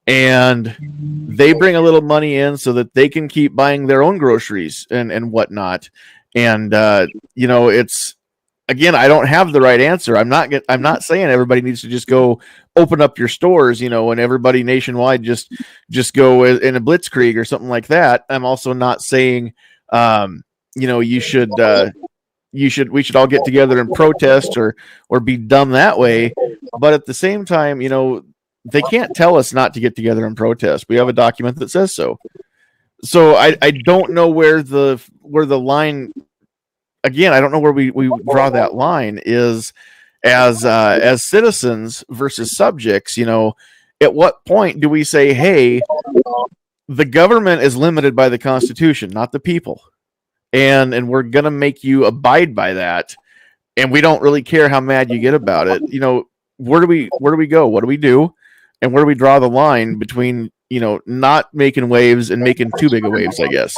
And they bring a little money in so that they can keep buying their own groceries and whatnot. And, it's, again, I don't have the right answer. I'm not saying everybody needs to just go open up your stores, and everybody nationwide just go in a blitzkrieg or something like that. I'm also not saying, we should all get together and protest or be dumb that way. But at the same time, they can't tell us not to get together and protest. We have a document that says so. So I don't know where the line, again, I don't know where we draw that line is as citizens versus subjects. At what point do we say, hey, the government is limited by the Constitution, not the people, and we're gonna make you abide by that, and we don't really care how mad you get about it. Where do we go? What do we do? And where do we draw the line between not making waves and making too big of waves, I guess?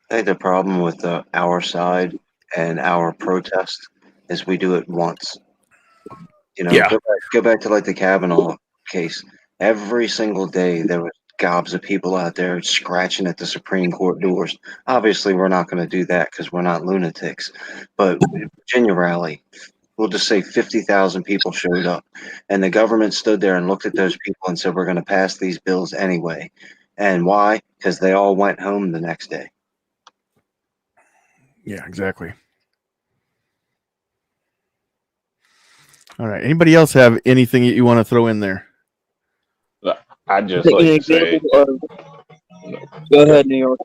I think the problem with our side and our protest is we do it once. Go back to like the Kavanaugh case. Every single day there was gobs of people out there scratching at the Supreme Court doors. Obviously, we're not going to do that because we're not lunatics. But Virginia rally, we'll just say 50,000 people showed up, and the government stood there and looked at those people and said, we're going to pass these bills anyway. And why? Because they all went home the next day. Yeah, exactly. All right. Anybody else have anything that you want to throw in there? I'd just like to say. Go ahead, New York.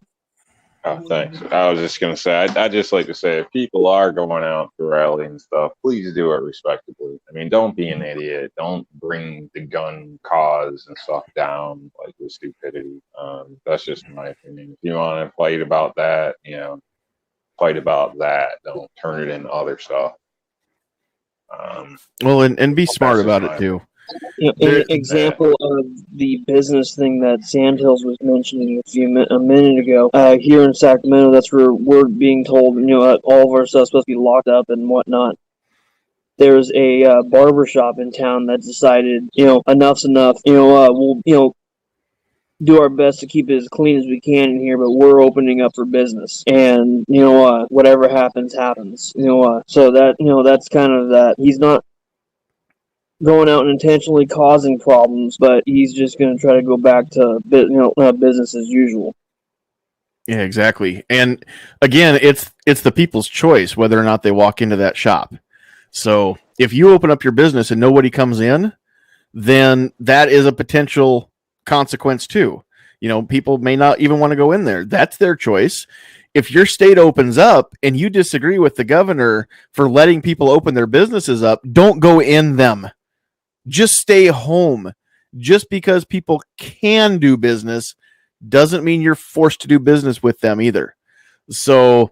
Oh, thanks. I was just going to say, I'd just like to say, if people are going out to rally and stuff, please do it respectably. I mean, don't be an idiot. Don't bring the gun cause and stuff down like with stupidity. That's just my opinion. If you want to fight about that, fight about that. Don't turn it into other stuff. And be smart about it too. An example of the business thing that Sandhills was mentioning a minute ago. Here in Sacramento, that's where we're being told, all of our stuff's supposed to be locked up and whatnot. There's a barber shop in town that decided, enough's enough. We'll, do our best to keep it as clean as we can in here, but we're opening up for business. And, whatever happens, happens. So that, that's kind of that. He's not going out and intentionally causing problems, but he's just going to try to go back to business as usual. Yeah, exactly. And again, it's the people's choice whether or not they walk into that shop. So if you open up your business and nobody comes in, then that is a potential consequence too. People may not even want to go in there. That's their choice. If your state opens up and you disagree with the governor for letting people open their businesses up, don't go in them. Just stay home. Just because people can do business doesn't mean you're forced to do business with them either. So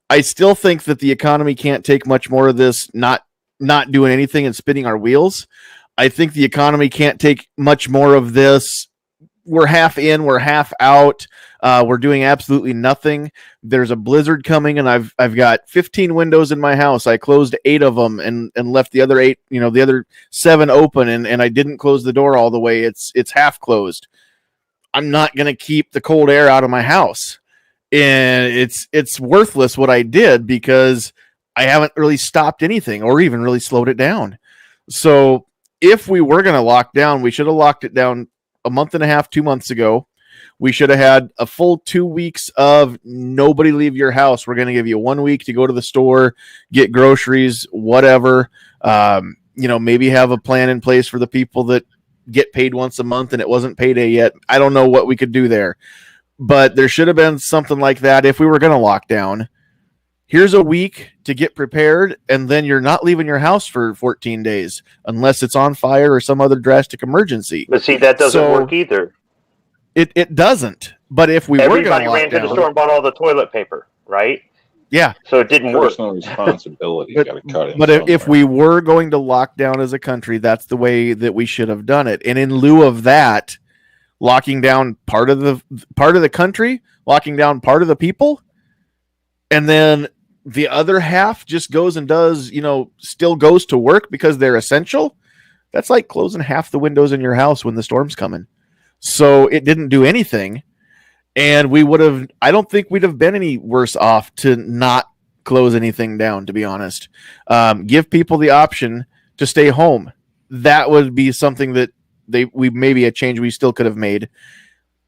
I still think that the economy can't take much more of this not doing anything and spinning our wheels. I think the economy can't take much more of this. We're half in, we're half out. We're doing absolutely nothing. There's a blizzard coming, and I've got 15 windows in my house. I closed 8 of them and left the other 8, the other 7 open, and I didn't close the door all the way. It's half closed. I'm not going to keep the cold air out of my house. And it's worthless what I did because I haven't really stopped anything or even really slowed it down. So if we were going to lock down, we should have locked it down a month and a half, 2 months ago. We should have had a full 2 weeks of nobody leave your house. We're going to give you 1 week to go to the store, get groceries, whatever. Maybe have a plan in place for the people that get paid once a month and it wasn't payday yet. I don't know what we could do there, but there should have been something like that if we were going to lock down. Here's a week to get prepared, and then you're not leaving your house for 14 days unless it's on fire or some other drastic emergency. But see, that doesn't work either. It doesn't. But if we were going to lock down, everybody ran to the store and bought all the toilet paper, right? Yeah. So it didn't work. Personal responsibility. Got to cut it. But if we were going to lock down as a country, that's the way that we should have done it. And in lieu of that, locking down part of the country, locking down part of the people, and then the other half just goes and does, still goes to work because they're essential. That's like closing half the windows in your house when the storm's coming. So it didn't do anything. And I don't think we'd have been any worse off to not close anything down, to be honest. Give people the option to stay home. That would be something that maybe a change we still could have made.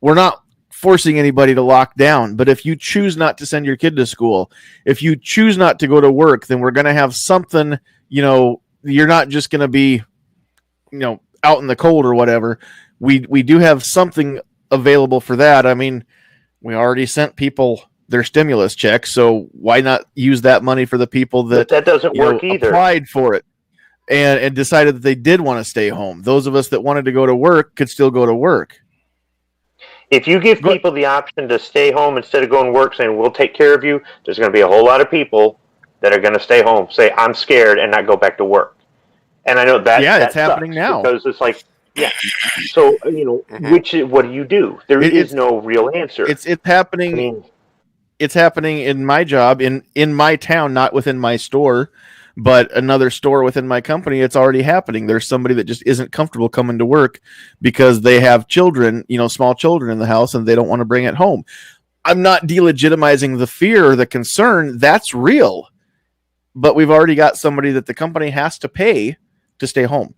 We're not forcing anybody to lock down, but if you choose not to send your kid to school, if you choose not to go to work, then we're going to have something, you're not just going to be, out in the cold or whatever. We do have something available for that. I mean, we already sent people their stimulus checks, so why not use that money for the people that doesn't work either. Applied for it and decided that they did want to stay home. Those of us that wanted to go to work could still go to work. If you give people the option to stay home instead of going to work saying, we'll take care of you, there's going to be a whole lot of people that are going to stay home, say, I'm scared, and not go back to work. And I know that it's happening now. Because it's like, So, what do you do? There is no real answer. It's happening. It's happening in my job, in my town, not within my store, but another store within my company. It's already happening. There's somebody that just isn't comfortable coming to work because they have children, small children in the house, and they don't want to bring it home. I'm not delegitimizing the fear or the concern. That's real. But we've already got somebody that the company has to pay to stay home.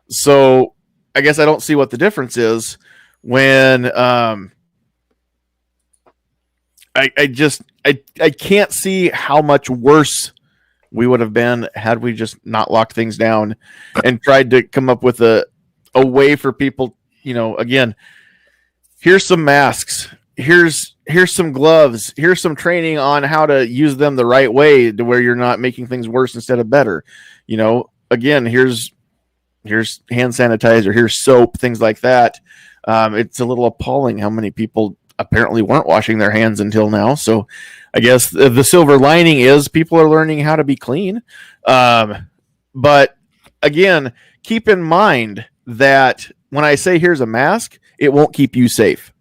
So I guess I don't see what the difference is when I can't see how much worse we would have been had we just not locked things down and tried to come up with a way for people, again, here's some masks, here's some gloves, here's some training on how to use them the right way to where you're not making things worse instead of better. Again, here's hand sanitizer, here's soap, things like that. It's a little appalling how many people apparently weren't washing their hands until now. So I guess the silver lining is people are learning how to be clean. But again, keep in mind that when I say here's a mask, it won't keep you safe.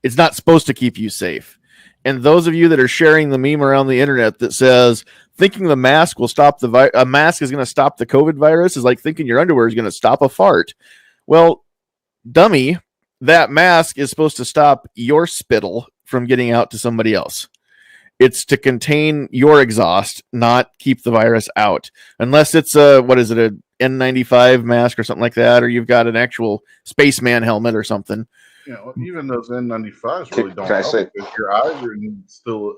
It's not supposed to keep you safe. And those of you that are sharing the meme around the internet that says thinking the mask will stop a mask is going to stop the COVID virus is like thinking your underwear is going to stop a fart. Well, dummy, that mask is supposed to stop your spittle from getting out to somebody else. It's to contain your exhaust, not keep the virus out. Unless it's a N95 mask or something like that, or you've got an actual spaceman helmet or something. Even those N95s really don't help because your eyes are still.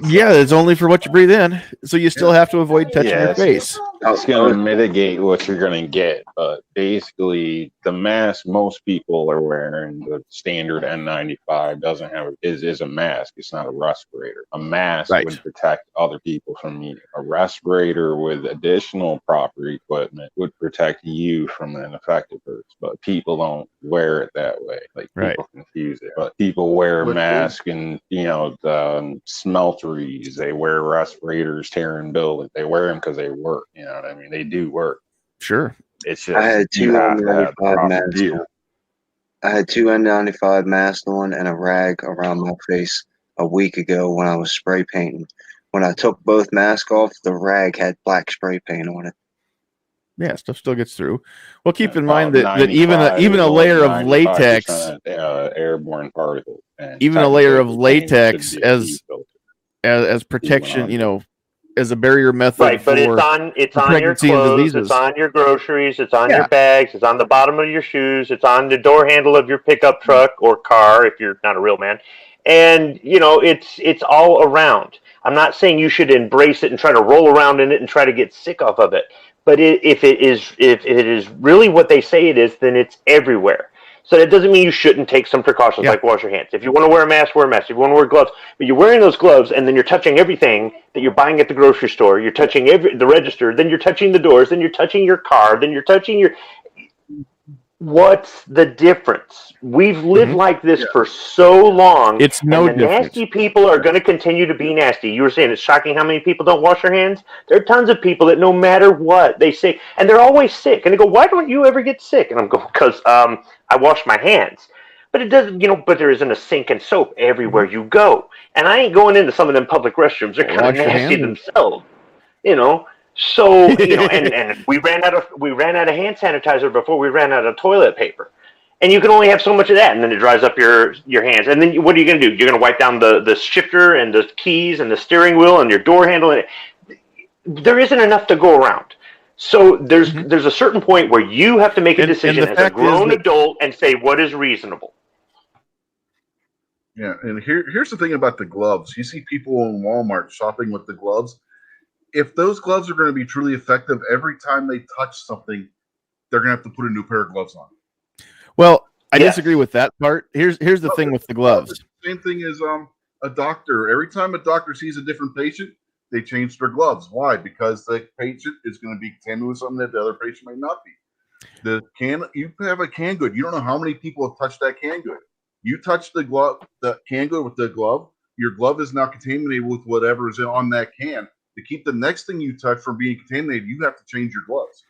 It's only for what you breathe in, so you still have to avoid touching your face. It's going to mitigate what you're going to get, but basically, the mask most people are wearing, the standard N95 is a mask. It's not a respirator. A mask would protect other people from you. A respirator with additional proper equipment would protect you from an infected person, but people don't wear it that way. People confuse it, but people wear masks and the smelteries. They wear respirators, tearing buildings. They wear them because they work. You know what I mean? They do work. Sure. It's just I had two N95 masks on. I had two N95 masks on and a rag around my face a week ago when I was spray painting. When I took both masks off, the rag had black spray paint on it. Yeah, stuff still gets through. Well, keep in mind that even a layer of latex, airborne particles, even a layer of latex as protection, as a barrier method. Right, but it's on your clothes, it's on your groceries, it's on your bags, it's on the bottom of your shoes, it's on the door handle of your pickup truck or car if you're not a real man, and it's all around. I'm not saying you should embrace it and try to roll around in it and try to get sick off of it. But if it is really what they say it is, then it's everywhere. So that doesn't mean you shouldn't take some precautions like wash your hands. If you want to wear a mask, wear a mask. If you want to wear gloves, but you're wearing those gloves and then you're touching everything that you're buying at the grocery store. You're touching the register. Then you're touching the doors. Then you're touching your car. Then you're touching your. What's the difference? We've lived like this for so long. It's no and the difference. Nasty people are going to continue to be nasty. You were saying it's shocking how many people don't wash their hands. There are tons of people that no matter what they say, and they're always sick. And they go, "Why don't you ever get sick?" And I'm going, "Because I wash my hands." But it doesn't, but there isn't a sink and soap everywhere you go. And I ain't going into some of them public restrooms. They're kind of nasty themselves, So, and we ran out of hand sanitizer before we ran out of toilet paper. And you can only have so much of that, and then it dries up your hands. And then what are you going to do? You're going to wipe down the shifter and the keys and the steering wheel and your door handle. And there isn't enough to go around. So there's a certain point where you have to make a decision as a grown adult and say what is reasonable. Yeah, and here's the thing about the gloves. You see people in Walmart shopping with the gloves. If those gloves are going to be truly effective, every time they touch something, they're going to have to put a new pair of gloves on. Well, I disagree with that part. Here's the thing with the gloves. Same thing as a doctor. Every time a doctor sees a different patient, they change their gloves. Why? Because the patient is going to be contaminated with something that the other patient might not be. You have a canned good. You don't know how many people have touched that canned good. You touch the canned good with the glove. Your glove is now contaminated with whatever is on that can. To keep the next thing you touch from being contaminated, you have to change your gloves.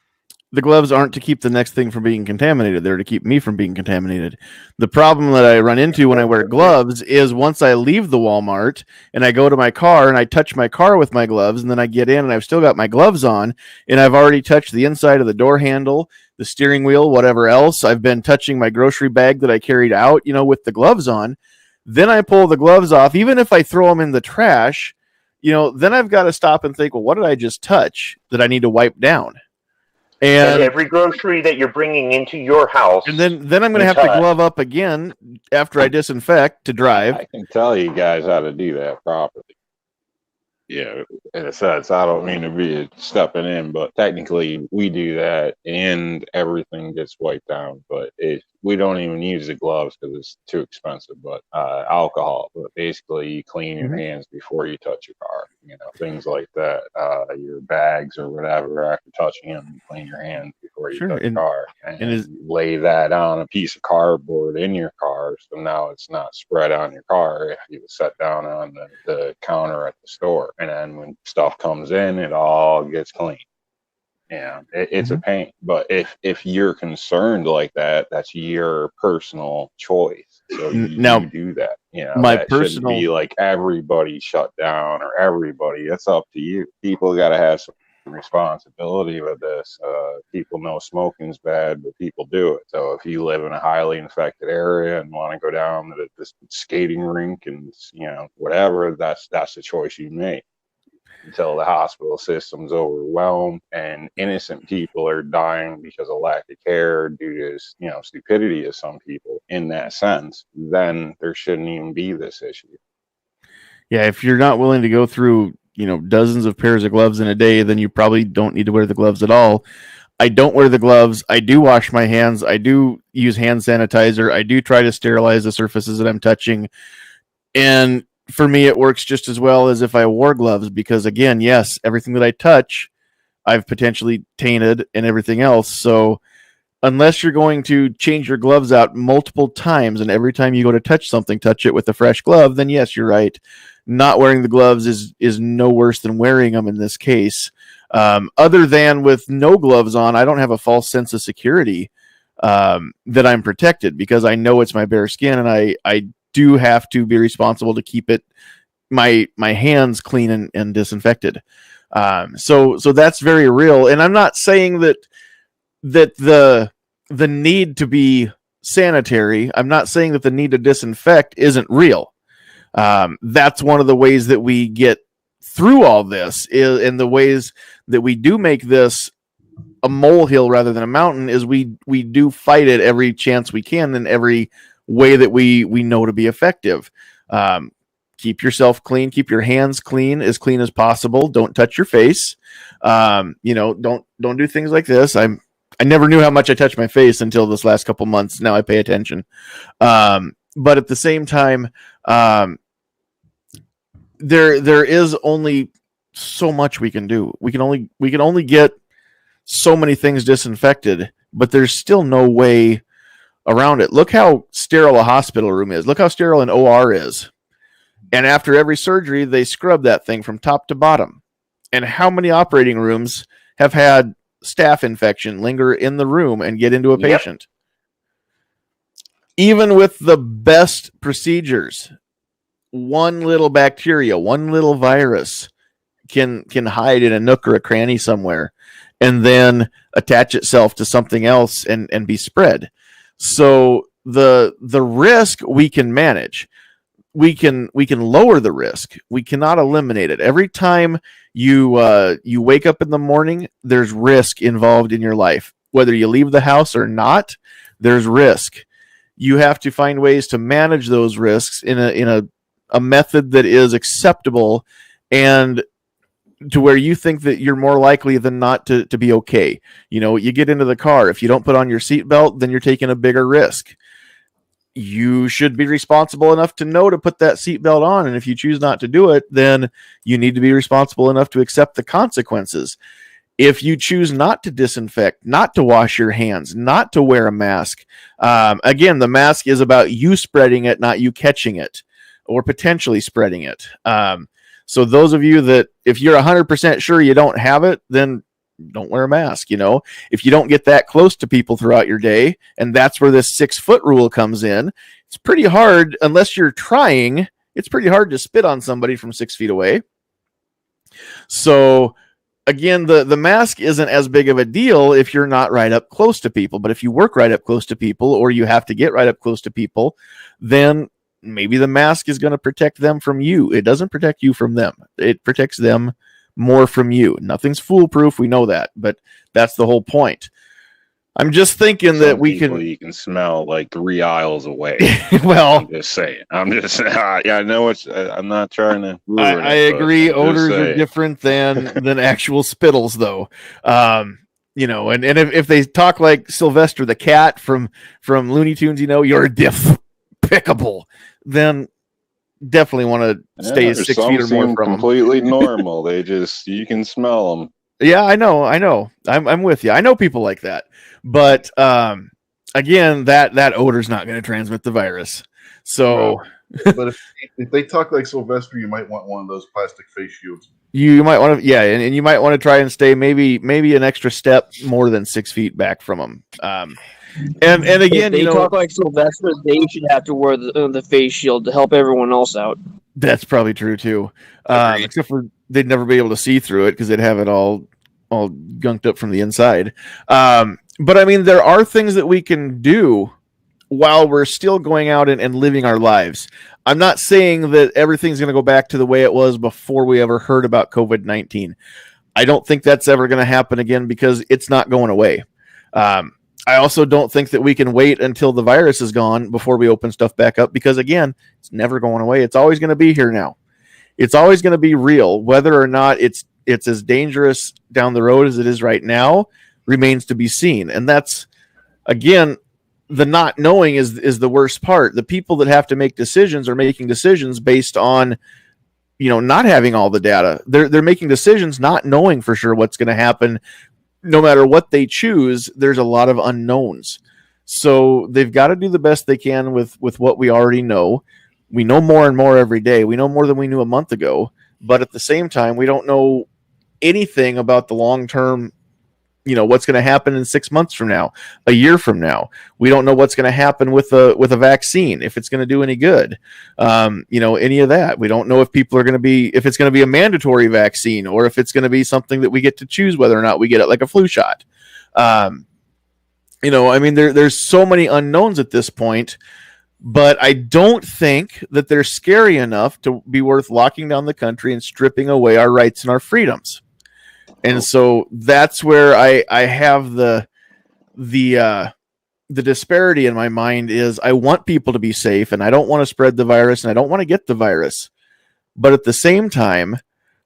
The gloves aren't to keep the next thing from being contaminated. They're to keep me from being contaminated. The problem that I run into when I wear gloves is once I leave the Walmart and I go to my car and I touch my car with my gloves, and then I get in and I've still got my gloves on, and I've already touched the inside of the door handle, the steering wheel, whatever else. I've been touching my grocery bag that I carried out, with the gloves on. Then I pull the gloves off, even if I throw them in the trash, then I've got to stop and think, well, what did I just touch that I need to wipe down? And every grocery that you're bringing into your house. And then I'm going to have to glove up again after I disinfect to drive. I can tell you guys how to do that properly. Yeah, in a sense, I don't mean to be stepping in, but technically we do that and everything gets wiped down. But we don't even use the gloves because it's too expensive. But alcohol, but basically you clean your hands before you touch your car. Things like that. Your bags or whatever, after touching them, you clean your hands before you touch your car. And you lay that on a piece of cardboard in your car, so now it's not spread on your car. You set down on the counter at the store. And then when stuff comes in, it all gets clean. Yeah, it's a pain. But if you're concerned like that, that's your personal choice. So you do that. That shouldn't be like everybody shut down or everybody. It's up to you. People got to have some responsibility with this. People know smoking's bad, but people do it. So if you live in a highly infected area and want to go down to this skating rink and whatever, that's the choice you make. Until the hospital system's overwhelmed and innocent people are dying because of lack of care due to stupidity of some people in that sense, then there shouldn't even be this issue. Yeah, if you're not willing to go through dozens of pairs of gloves in a day, then you probably don't need to wear the gloves at all. I don't wear the gloves. I do wash my hands. I do use hand sanitizer. I do try to sterilize the surfaces that I'm touching. And for me, it works just as well as if I wore gloves because, again, yes, everything that I touch, I've potentially tainted and everything else. So unless you're going to change your gloves out multiple times and every time you go to touch something, touch it with a fresh glove, then yes, you're right. Not wearing the gloves is no worse than wearing them in this case. Other than with no gloves on, I don't have a false sense of security that I'm protected because I know it's my bare skin and I do have to be responsible to keep my hands clean and disinfected. So that's very real. And I'm not saying that the need to be sanitary, I'm not saying that the need to disinfect isn't real. That's one of the ways that we get through all this in the ways that we do make this a molehill rather than a mountain is we do fight it every chance we can in every way that we know to be effective. Keep yourself clean, keep your hands clean as possible. Don't touch your face. Don't do things like this. I never knew how much I touched my face until this last couple months. Now I pay attention. But at the same time, there is only so much we can do. We can only get so many things disinfected, but there's still no way around it. Look how sterile a hospital room is. Look how sterile an OR is. And after every surgery, they scrub that thing from top to bottom. And how many operating rooms have had staph infection linger in the room and get into a patient? Even with the best procedures, one little bacteria, one little virus can hide in a nook or a cranny somewhere and then attach itself to something else and be spread. So the risk we can manage. We can lower the risk. We cannot eliminate it. Every time you wake up in the morning, there's risk involved in your life. Whether you leave the house or not, there's risk. You have to find ways to manage those risks in a method that is acceptable and to where you think that you're more likely than not to be okay. You get into the car. If you don't put on your seatbelt, then you're taking a bigger risk. You should be responsible enough to know to put that seatbelt on. And if you choose not to do it, then you need to be responsible enough to accept the consequences. If you choose not to disinfect, not to wash your hands, not to wear a mask, again, the mask is about you spreading it, not you catching it or potentially spreading it. So those of you that, if you're 100% sure you don't have it, then don't wear a mask. If you don't get that close to people throughout your day, and that's where this 6-foot rule comes in, it's pretty hard, unless you're trying, it's pretty hard to spit on somebody from 6 feet away. So again, the mask isn't as big of a deal if you're not right up close to people. But if you work right up close to people, or you have to get right up close to people, then maybe the mask is going to protect them from you. It doesn't protect you from them. It protects them more from you. Nothing's foolproof. We know that, but that's the whole point. I'm just thinking that you can smell like 3 aisles away. Well, I'm just saying. I know I'm not trying to. I agree. Odors are different than actual spittles, though. And if they talk like Sylvester the cat from Looney Tunes, you're despicable, then definitely want to stay 6 feet or more from them. Completely normal. You can smell them. Yeah, I know. I'm with you. I know people like that. But again, that odor's not going to transmit the virus. So, but if they talk like Sylvester, you might want one of those plastic face shields. You might want to, and you might want to try and stay maybe an extra step more than 6 feet back from them. And again, if they talk like Sylvester, they should have to wear the face shield to help everyone else out. That's probably true too. Except for they'd never be able to see through it because they'd have it all gunked up from the inside. But I mean, there are things that we can do while we're still going out and living our lives. I'm not saying that everything's going to go back to the way it was before we ever heard about COVID-19. I don't think that's ever going to happen again because it's not going away. I also don't think that we can wait until the virus is gone before we open stuff back up because, again, it's never going away. It's always going to be here now. It's always going to be real. Whether or not it's as dangerous down the road as it is right now remains to be seen. And that's, again, the not knowing is the worst part. The people that have to make decisions are making decisions based on, not having all the data. They're making decisions not knowing for sure what's going to happen. No matter what they choose, there's a lot of unknowns. So they've got to do the best they can with what we already know. We know more and more every day. We know more than we knew a month ago. But at the same time, we don't know anything about the long-term, what's going to happen in 6 months from now, a year from now. We don't know what's going to happen with a vaccine, if it's going to do any good, any of that. We don't know if if it's going to be a mandatory vaccine or if it's going to be something that we get to choose whether or not we get it, like a flu shot. There's so many unknowns at this point, but I don't think that they're scary enough to be worth locking down the country and stripping away our rights and our freedoms. And so that's where I have the disparity in my mind is I want people to be safe and I don't want to spread the virus and I don't want to get the virus. But at the same time,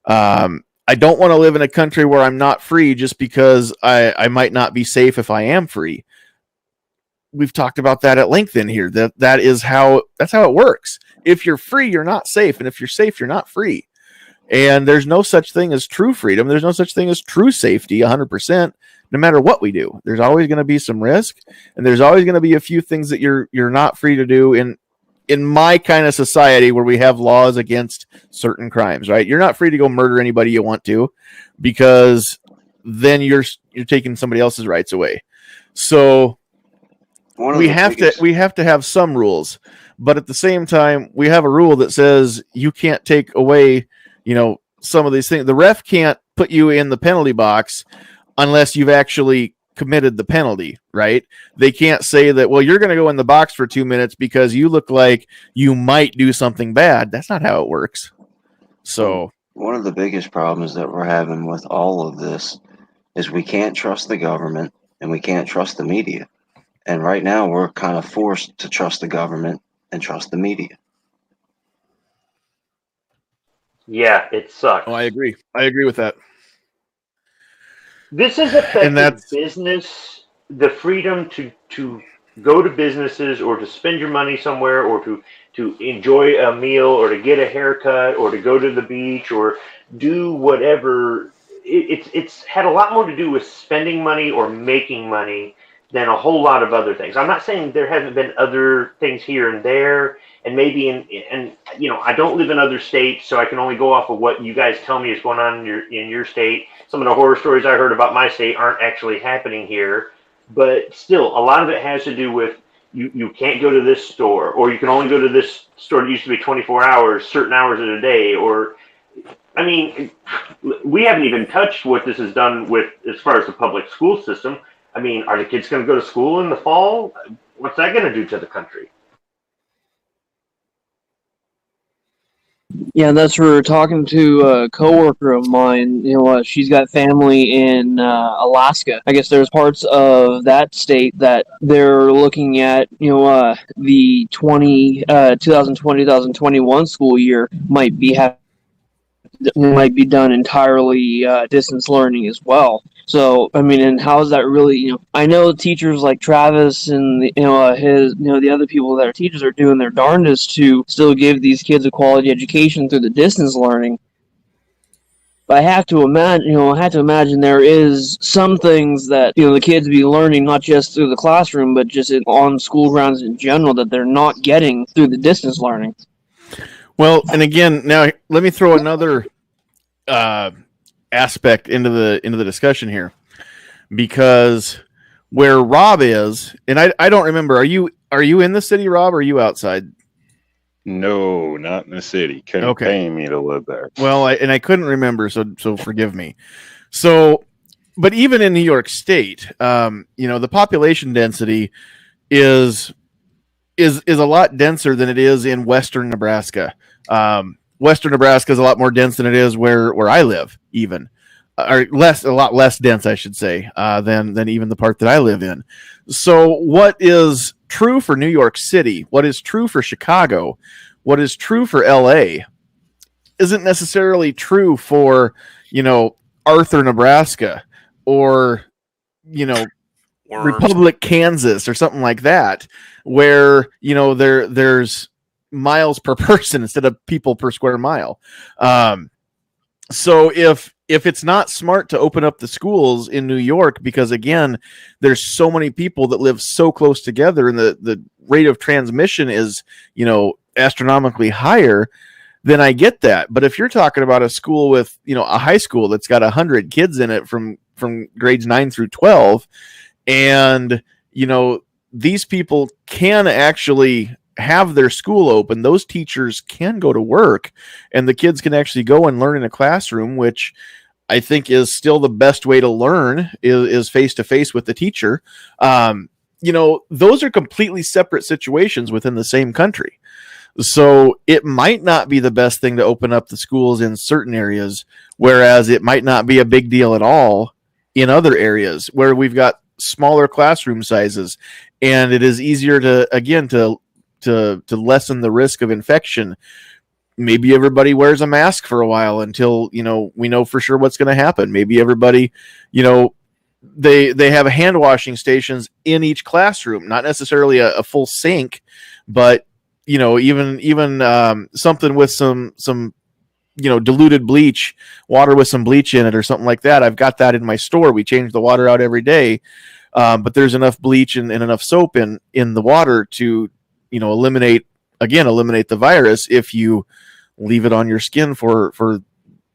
I don't want to live in a country where I'm not free just because I might not be safe if I am free. We've talked about that at length in here. That's how it works. If you're free, you're not safe. And if you're safe, you're not free. And there's no such thing as true freedom. There's no such thing as true safety 100%, no matter what we do. There's always going to be some risk, and there's always going to be a few things that you're not free to do in my kind of society where we have laws against certain crimes, right? You're not free to go murder anybody you want to because then you're taking somebody else's rights away. So we have to have some rules, but at the same time, we have a rule that says you can't take away some of these things. The ref can't put you in the penalty box unless you've actually committed the penalty, right? They can't say that, well, you're going to go in the box for 2 minutes because you look like you might do something bad. That's not how it works. So one of the biggest problems that we're having with all of this is we can't trust the government and we can't trust the media. And right now we're kind of forced to trust the government and trust the media. Yeah, it sucks. Oh, I agree. I agree with that. This has affected business, the freedom to go to businesses or to spend your money somewhere or to enjoy a meal or to get a haircut or to go to the beach or do whatever. It's had a lot more to do with spending money or making money than a whole lot of other things. I'm not saying there haven't been other things here and there, and maybe and you know, I don't live in other states, so I can only go off of what you guys tell me is going on in your state. Some of the horror stories I heard about my state aren't actually happening here, but still, a lot of it has to do with you can't go to this store, or you can only go to this store that used to be 24 hours, certain hours of the day, or I mean, we haven't even touched what this has done with as far as the public school system. I mean, are the kids going to go to school in the fall? What's that going to do to the country? Yeah, that's where talking to a coworker of mine. You know, she's got family in Alaska. I guess there's parts of that state that they're looking at. You know, the 2020-2021 school year might be done entirely distance learning as well. So, I mean, and how is that really, you know, I know teachers like Travis and, the other people that are teachers are doing their darndest to still give these kids a quality education through the distance learning. But I have to imagine there is some things that, you know, the kids be learning not just through the classroom, but just on school grounds in general that they're not getting through the distance learning. Well, and again, now let me throw another aspect into the discussion here, because where Rob is, and I don't remember, are you in the city, Rob, or are you outside? No, not in the city. Couldn't pay me to live there. Well, I couldn't remember, so forgive me. So, but even in New York State, you know, the population density is a lot denser than it is in Western Nebraska. Western Nebraska is a lot more dense than it is where I live, even, or a lot less dense, I should say, than even the part that I live in. So what is true for New York City, what is true for Chicago, what is true for LA isn't necessarily true for, you know, Arthur, Nebraska, or, you know, Republic, Kansas, or something like that, where, you know, there's miles per person instead of people per square mile. So if it's not smart to open up the schools in New York, because again, there's so many people that live so close together and the rate of transmission is, you know, astronomically higher, then I get that. But if you're talking about a school with, you know, a high school that's got 100 kids in it from grades 9 through 12, and, you know, these people can actually have their school open, those teachers can go to work, and the kids can actually go and learn in a classroom, which I think is still the best way to learn is face-to-face with the teacher. You know, those are completely separate situations within the same country. So it might not be the best thing to open up the schools in certain areas, whereas it might not be a big deal at all in other areas where we've got smaller classroom sizes, and it is easier to lessen the risk of infection. Maybe everybody wears a mask for a while until, you know, we know for sure what's going to happen. Maybe everybody, you know, they have hand washing stations in each classroom, not necessarily a full sink, but, you know, even something with some, you know, diluted bleach, water with some bleach in it or something like that. I've got that in my store. We change the water out every day. But there's enough bleach and enough soap in the water to, you know, eliminate the virus if you leave it on your skin for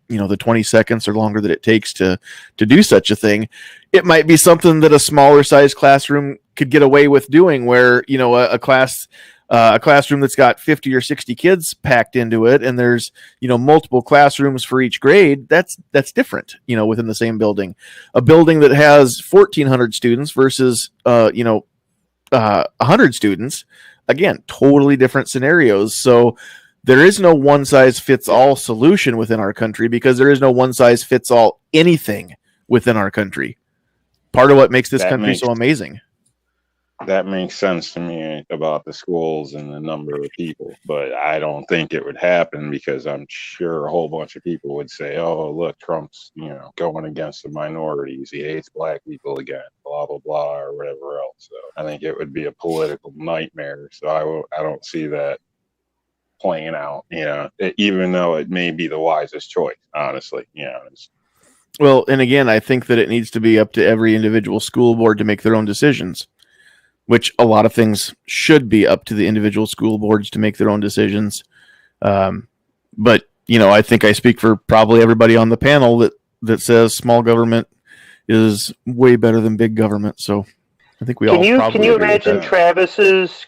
you know, the 20 seconds or longer that it takes to do such a thing. It might be something that a smaller size classroom could get away with doing, where, you know, a class a classroom that's got 50 or 60 kids packed into it, and there's, multiple classrooms for each grade, that's different, within the same building. A building that has 1,400 students versus, 100 students, again, totally different scenarios. So there is no one size fits all solution within our country, because there is no one size fits all anything within our country. Part of what makes this country so amazing. That makes sense to me about the schools and the number of people, but I don't think it would happen, because I'm sure a whole bunch of people would say, "Oh, look, Trump's going against the minorities. He hates black people again, blah blah blah," or whatever else. So I think it would be a political nightmare. So I don't see that playing out. Even though it may be the wisest choice, honestly. Well, and again, I think that it needs to be up to every individual school board to make their own decisions, which a lot of things should be up to the individual school boards to make their own decisions. But, I think I speak for probably everybody on the panel that says small government is way better than big government. So I think we all probably Can you imagine Travis's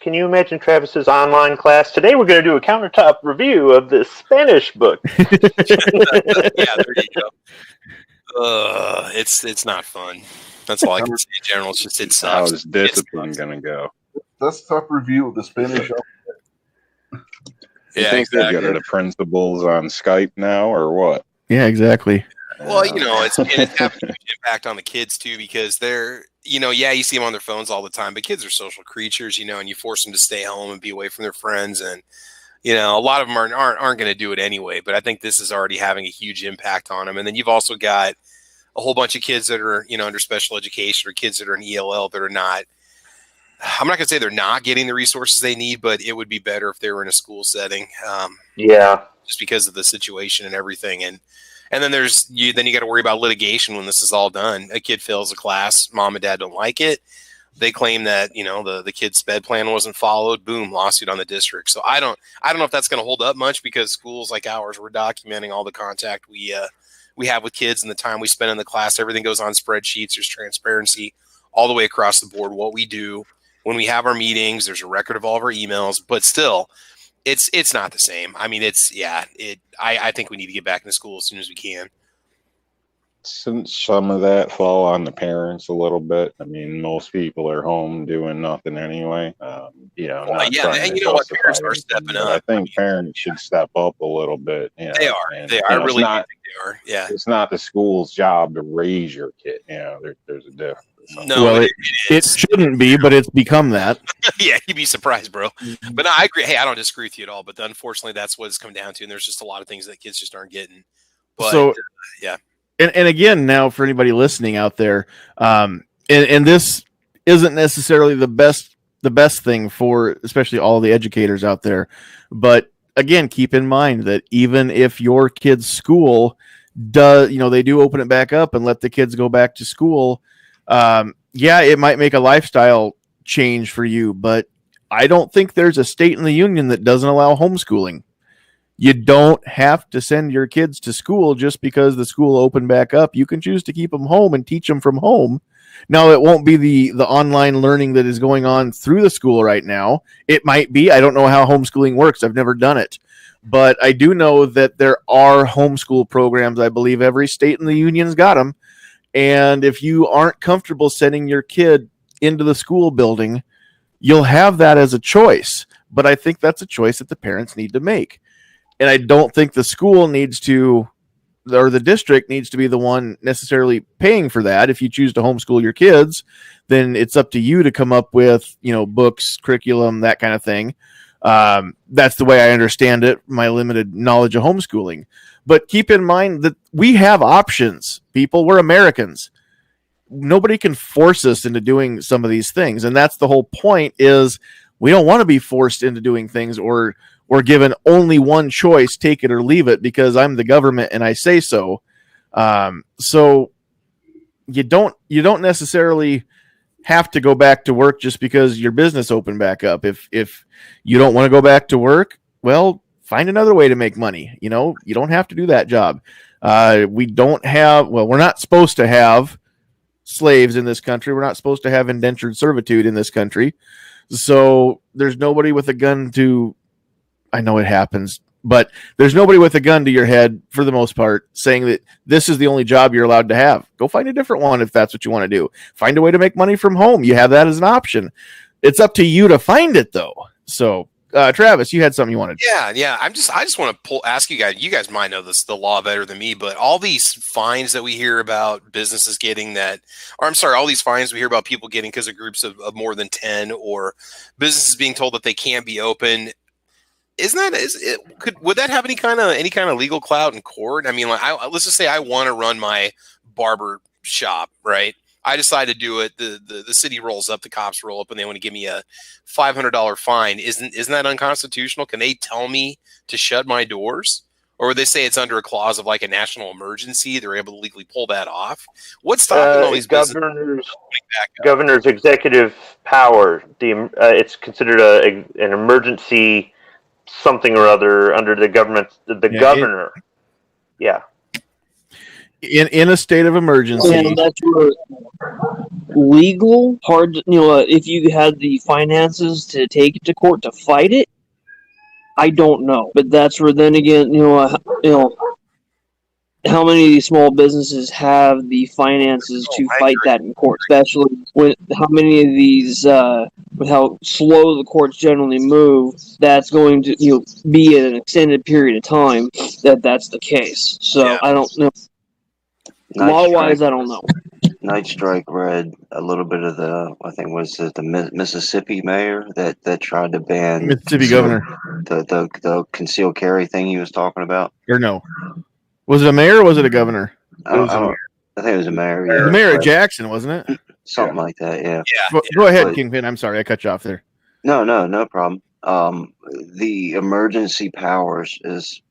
online class? Today we're going to do a countertop review of this Spanish book. Yeah, there you go. It's not fun. That's all I can say in general. It's just, it sucks. How is discipline going to go? Desktop review of the Spanish. You think they go to the principals on Skype now, or what? Yeah, exactly. Well, it's having a huge impact on the kids too, because they're, you see them on their phones all the time, but kids are social creatures, and you force them to stay home and be away from their friends, and a lot of them aren't going to do it anyway. But I think this is already having a huge impact on them. And then you've also got a whole bunch of kids that are, under special education, or kids that are in ELL that are not. I'm not going to say they're not getting the resources they need, but it would be better if they were in a school setting. Just because of the situation and everything. And then you got to worry about litigation when this is all done. A kid fails a class, mom and dad don't like it. They claim that, the kid's sped plan wasn't followed. Boom, lawsuit on the district. So I don't know if that's going to hold up much, because schools like ours, we're documenting all the contact we have with kids and the time we spend in the class. Everything goes on spreadsheets. There's transparency all the way across the board. What we do when we have our meetings, there's a record of all of our emails, but still, it's not the same. I mean, I think we need to get back into school as soon as we can. Since some of that fall on the parents a little bit. I mean, most people are home doing nothing anyway. And parents are stepping up. I think parents should step up a little bit. They are. I really think they are. Yeah. It's not the school's job to raise your kid. There's a difference. No, well, it shouldn't be, but it's become that. Yeah, you'd be surprised, bro. But no, I agree. Hey, I don't disagree with you at all. But unfortunately, that's what it's come down to. And there's just a lot of things that kids just aren't getting. But, yeah. And again, now for anybody listening out there, and this isn't necessarily the best thing for especially all the educators out there. But again, keep in mind that even if your kid's school does, they do open it back up and let the kids go back to school. It might make a lifestyle change for you, but I don't think there's a state in the union that doesn't allow homeschooling. You don't have to send your kids to school just because the school opened back up. You can choose to keep them home and teach them from home. Now, it won't be the online learning that is going on through the school right now. It might be. I don't know how homeschooling works. I've never done it. But I do know that there are homeschool programs. I believe every state in the union's got them. And if you aren't comfortable sending your kid into the school building, you'll have that as a choice. But I think that's a choice that the parents need to make. And I don't think the school needs to, or the district needs to be the one necessarily paying for that. If you choose to homeschool your kids, then it's up to you to come up with, books, curriculum, that kind of thing. That's the way I understand it, my limited knowledge of homeschooling. But keep in mind that we have options, people. We're Americans. Nobody can force us into doing some of these things. And that's the whole point, is we don't want to be forced into doing things or given only one choice, take it or leave it, because I'm the government and I say so. So you don't necessarily have to go back to work just because your business opened back up. If you don't want to go back to work, well, find another way to make money. You don't have to do that job. We're not supposed to have slaves in this country. We're not supposed to have indentured servitude in this country. So there's nobody with a gun to, I know it happens, but there's nobody with a gun to your head for the most part saying that this is the only job you're allowed to have. Go find a different one if that's what you want to do. Find a way to make money from home. You have that as an option. It's up to you to find it though. So Travis, you had something you wanted. Yeah. I just want to ask you guys. You guys might know the law better than me, but all these fines that we hear about businesses getting all these fines we hear about people getting because of groups of more than 10, or businesses being told that they can't be open. Would that have any kind of legal clout in court? I mean, like, let's just say I want to run my barber shop, right? I decide to do it. The city rolls up, the cops roll up, and they want to give me a $500 fine. Isn't that unconstitutional? Can they tell me to shut my doors, or would they say it's under a clause of like a national emergency? They're able to legally pull that off. What's stopping all these governor's executive power? It's considered an emergency something or other under the government. Governor. In a state of emergency. And that's where legal, hard, if you had the finances to take it to court to fight it, I don't know. But that's where then again, how many of these small businesses have the finances to fight that in court, especially with how many of these, with how slow the courts generally move, that's going to be an extended period of time that's the case. So I don't know. Law-wise, I don't know. Night Strike read a little bit of the Mississippi mayor that tried to ban Mississippi governor the concealed carry thing he was talking about. Or no, was it a mayor or was it a governor? I think it was a mayor. Yeah, the mayor of Jackson, wasn't it? Something like that. Yeah. Go ahead, Kingpin. I'm sorry, I cut you off there. No problem. The emergency powers is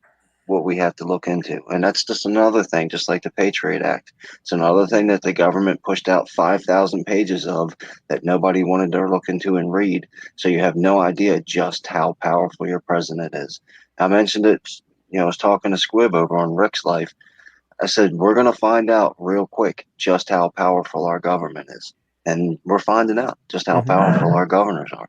what we have to look into, and that's just another thing, just like the Patriot Act. It's another thing that the government pushed out 5,000 pages of that nobody wanted to look into and read, so you have no idea just how powerful your president is. I mentioned it, I was talking to Squibb over on Rick's Life. I said, we're going to find out real quick just how powerful our government is, and we're finding out just how powerful our governors are.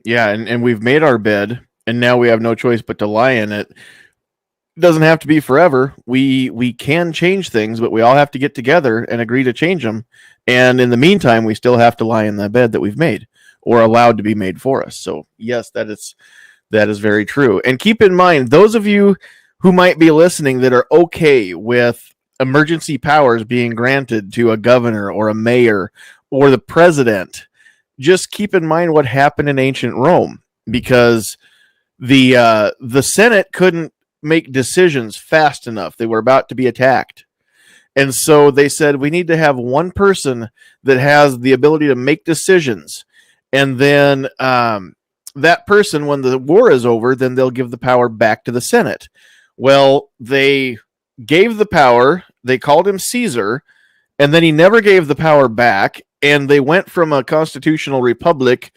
Yeah, and we've made our bed, and now we have no choice but to lie in it. It doesn't have to be forever. We can change things, but we all have to get together and agree to change them. And in the meantime, we still have to lie in the bed that we've made or allowed to be made for us. So yes, that is very true. And keep in mind, those of you who might be listening that are okay with emergency powers being granted to a governor or a mayor or the president, just keep in mind what happened in ancient Rome, because the Senate couldn't make decisions fast enough. They were about to be attacked. And so they said, we need to have one person that has the ability to make decisions. And then that person, when the war is over, then they'll give the power back to the Senate. Well, they gave the power, they called him Caesar, and then he never gave the power back. And they went from a constitutional republic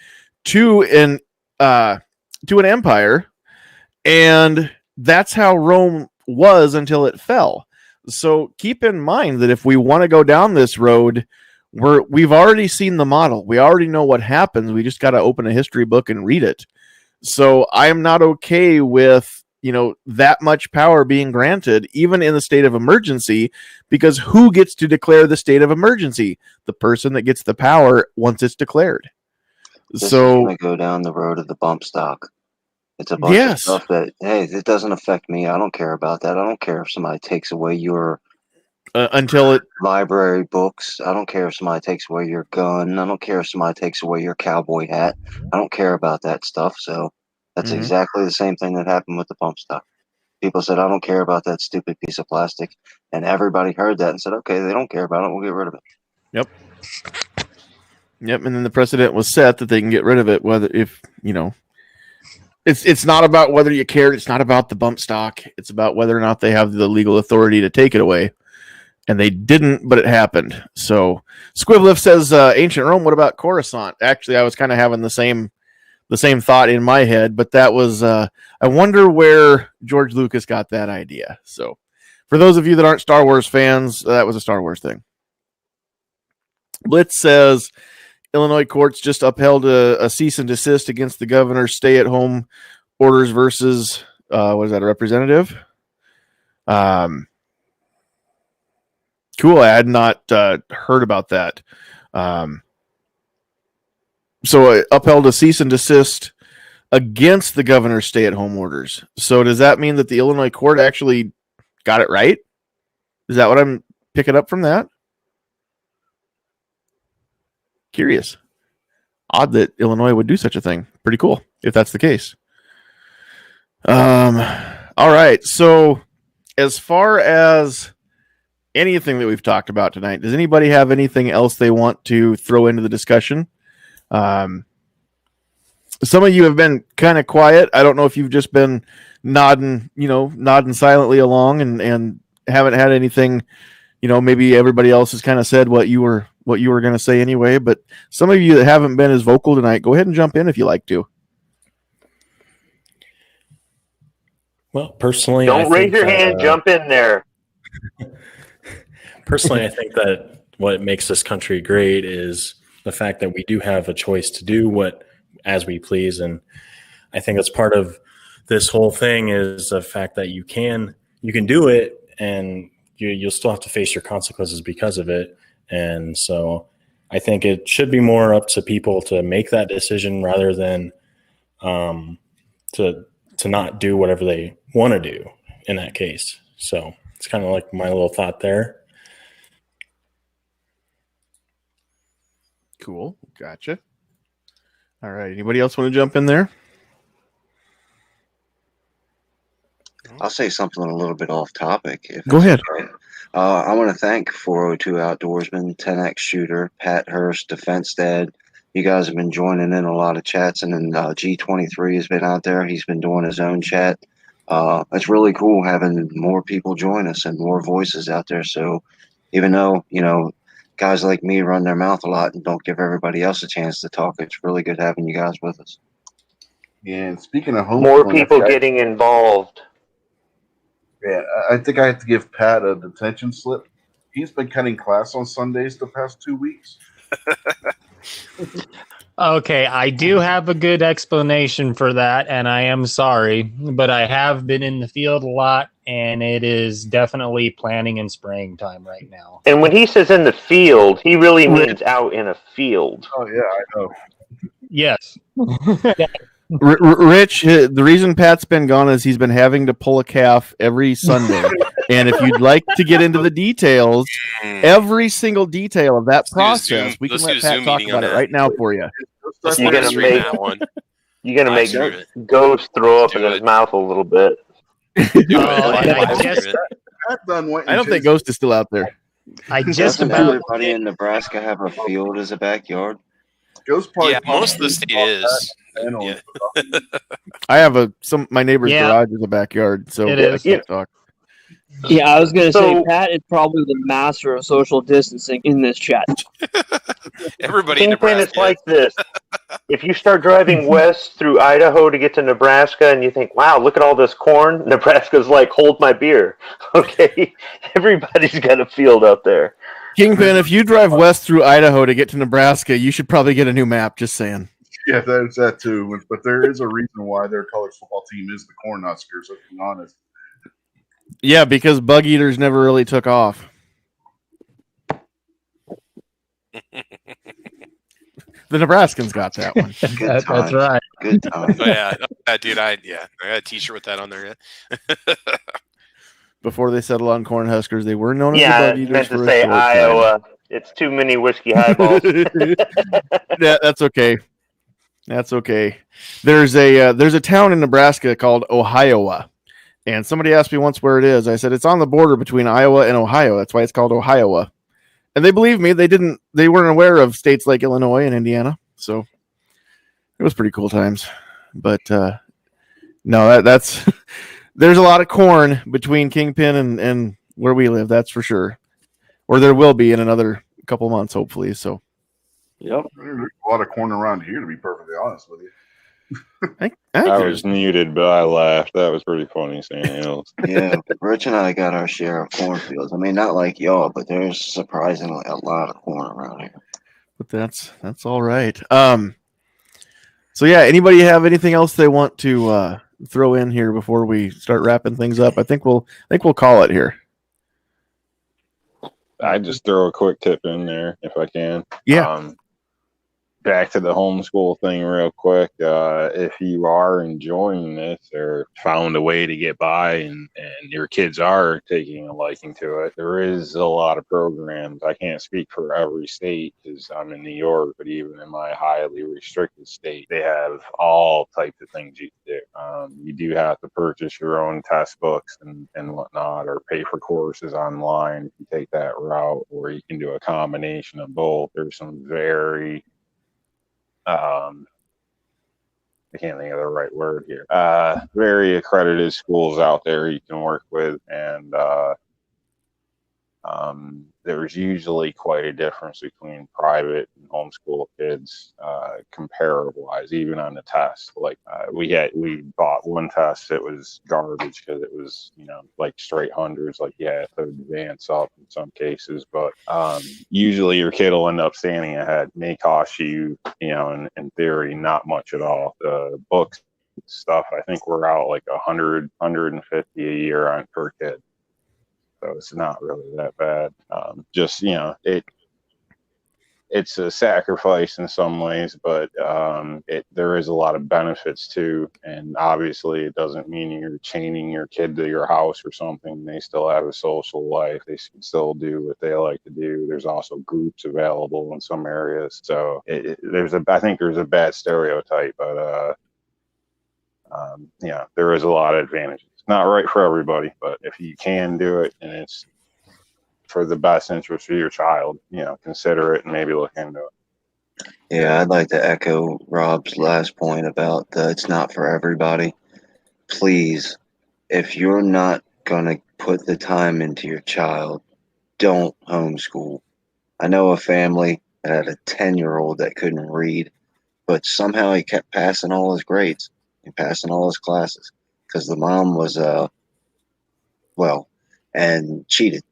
to an empire, and that's how Rome was until it fell. So keep in mind that if we want to go down this road, we've already seen the model. We already know what happens. We just got to open a history book and read it. So I am not okay with that much power being granted, even in the state of emergency, because who gets to declare the state of emergency? The person that gets the power once it's declared. This so is going to go down the road of the bump stock. It's a bunch of stuff that, hey, it doesn't affect me. I don't care about that. I don't care if somebody takes away your library books. I don't care if somebody takes away your gun. I don't care if somebody takes away your cowboy hat. I don't care about that stuff. So that's exactly the same thing that happened with the bump stock. People said, I don't care about that stupid piece of plastic. And everybody heard that and said, okay, they don't care about it. We'll get rid of it. Yep. And then the precedent was set that they can get rid of it, it's not about whether you cared. It's not about the bump stock. It's about whether or not they have the legal authority to take it away. And they didn't, but it happened. So Squivliff says, ancient Rome, what about Coruscant? Actually, I was kind of having the same thought in my head, but that was, I wonder where George Lucas got that idea. So for those of you that aren't Star Wars fans, that was a Star Wars thing. Blitz says Illinois courts just upheld a cease and desist against the governor's stay-at-home orders versus what is that, a representative? Cool. I had not heard about that. So it upheld a cease and desist against the governor's stay-at-home orders. So does that mean that the Illinois court actually got it right? Is that what I'm picking up from that? Curious. Odd that Illinois would do such a thing. Pretty cool if that's the case. All right. So as far as anything that we've talked about tonight, does anybody have anything else they want to throw into the discussion? Some of you have been kind of quiet. I don't know if you've just been nodding silently along and haven't had anything, maybe everybody else has kind of said what you were going to say anyway, but some of you that haven't been as vocal tonight, go ahead and jump in if you like to. Well, personally, don't raise your hand, jump in there. Personally, I think that what makes this country great is the fact that we do have a choice to do as we please. And I think that's part of this whole thing is the fact that you can do it and you'll still have to face your consequences because of it. And so I think it should be more up to people to make that decision rather than to not do whatever they want to do in that case. So it's kind of like my little thought there. Cool. Gotcha. All right. Anybody else want to jump in there? I'll say something a little bit off topic. Go ahead. Okay. I want to thank 402 Outdoorsman, 10X Shooter, Pat Hurst, Defense Dad. You guys have been joining in a lot of chats, and then G23 has been out there. He's been doing his own chat. It's really cool having more people join us and more voices out there. So even though, guys like me run their mouth a lot and don't give everybody else a chance to talk, it's really good having you guys with us. Yeah, and speaking of homeschooling, More people getting involved. Yeah, I think I have to give Pat a detention slip. He's been cutting class on Sundays the past 2 weeks. Okay, I do have a good explanation for that, and I am sorry, but I have been in the field a lot, and it is definitely planting and spraying time right now. And when he says in the field, he really means out in a field. Oh, yeah, I know. Yes. Rich, the reason Pat's been gone is he's been having to pull a calf every Sunday. And if you'd like to get into the details, every single detail of that process, we can let Pat talk about it right now for you. You're gonna make Ghost throw up in his mouth a little bit. I don't think Ghost is still out there. Doesn't everybody in Nebraska have a field as a backyard? Yeah, most of the state is. Yeah. I have my neighbor's garage is a backyard, so it is. Talk. Yeah, I was going to say, Pat is probably the master of social distancing in this chat. Everybody in Kingpin, Nebraska. it's like this. If you start driving west through Idaho to get to Nebraska and you think, wow, look at all this corn, Nebraska's like, hold my beer. Okay? Everybody's got a field out there. Kingpin, if you drive west through Idaho to get to Nebraska, you should probably get a new map, just saying. Yeah, there's that too. But there is a reason why their college football team is the Cornhuskers, let's be honest. Yeah, because bug eaters never really took off. The Nebraskans got that one. That's right. Good time. Oh, yeah, dude, I got a T-shirt with that on there. Yeah. Before they settled on Cornhuskers, they were known as Yeah, the I bug eaters. meant to for say a short Iowa. It's too many whiskey highballs. Yeah, that's okay. That's okay. There's a town in Nebraska called Ohiowa. And somebody asked me once where it is. I said, it's on the border between Iowa and Ohio. That's why it's called Ohiowa. And they believed me. They weren't aware of states like Illinois and Indiana. So it was pretty cool times. But no, that's there's a lot of corn between Kingpin and where we live. That's for sure. Or there will be in another couple months, hopefully. So. Yep. There's a lot of corn around here, to be perfectly honest with you. I was muted, but I laughed. That was pretty funny, Sandhills. Yeah, Rich and I got our share of cornfields. I mean, not like y'all, but there's surprisingly a lot of corn around here. but that's all right. So yeah, anybody have anything else they want to throw in here before we start wrapping things up? I think we'll call it here. I just throw a quick tip in there if I can. Yeah. Back to the homeschool thing real quick. If you are enjoying this or found a way to get by and your kids are taking a liking to it, there is a lot of programs. I can't speak for every state because I'm in New York, but even in my highly restricted state, they have all types of things you can do. You do have to purchase your own test books and whatnot, or pay for courses online if you take that route, or you can do a combination of both. There's some very I can't think of the right word here. Very accredited schools out there you can work with, and there's usually quite a difference between private and homeschool kids, comparative-wise, even on the test. Like we bought one test, it was garbage because it was like straight hundreds. Like you had to advance up in some cases, but usually your kid will end up standing ahead. May cost you, in theory, not much at all. The books stuff, I think we're out like 150 a year on per kid. So it's not really that bad. Just, it's a sacrifice in some ways, but there is a lot of benefits too. And obviously it doesn't mean you're chaining your kid to your house or something. They still have a social life. They can still do what they like to do. There's also groups available in some areas. So I think there's a bad stereotype, but there is a lot of advantages. Not right for everybody, but if you can do it and it's for the best interest of your child, consider it and maybe look into it. Yeah, I'd like to echo Rob's last point about it's not for everybody. Please, if you're not going to put the time into your child, don't homeschool. I know a family that had a 10-year-old that couldn't read, but somehow he kept passing all his grades and passing all his classes. Because the mom was, and cheated.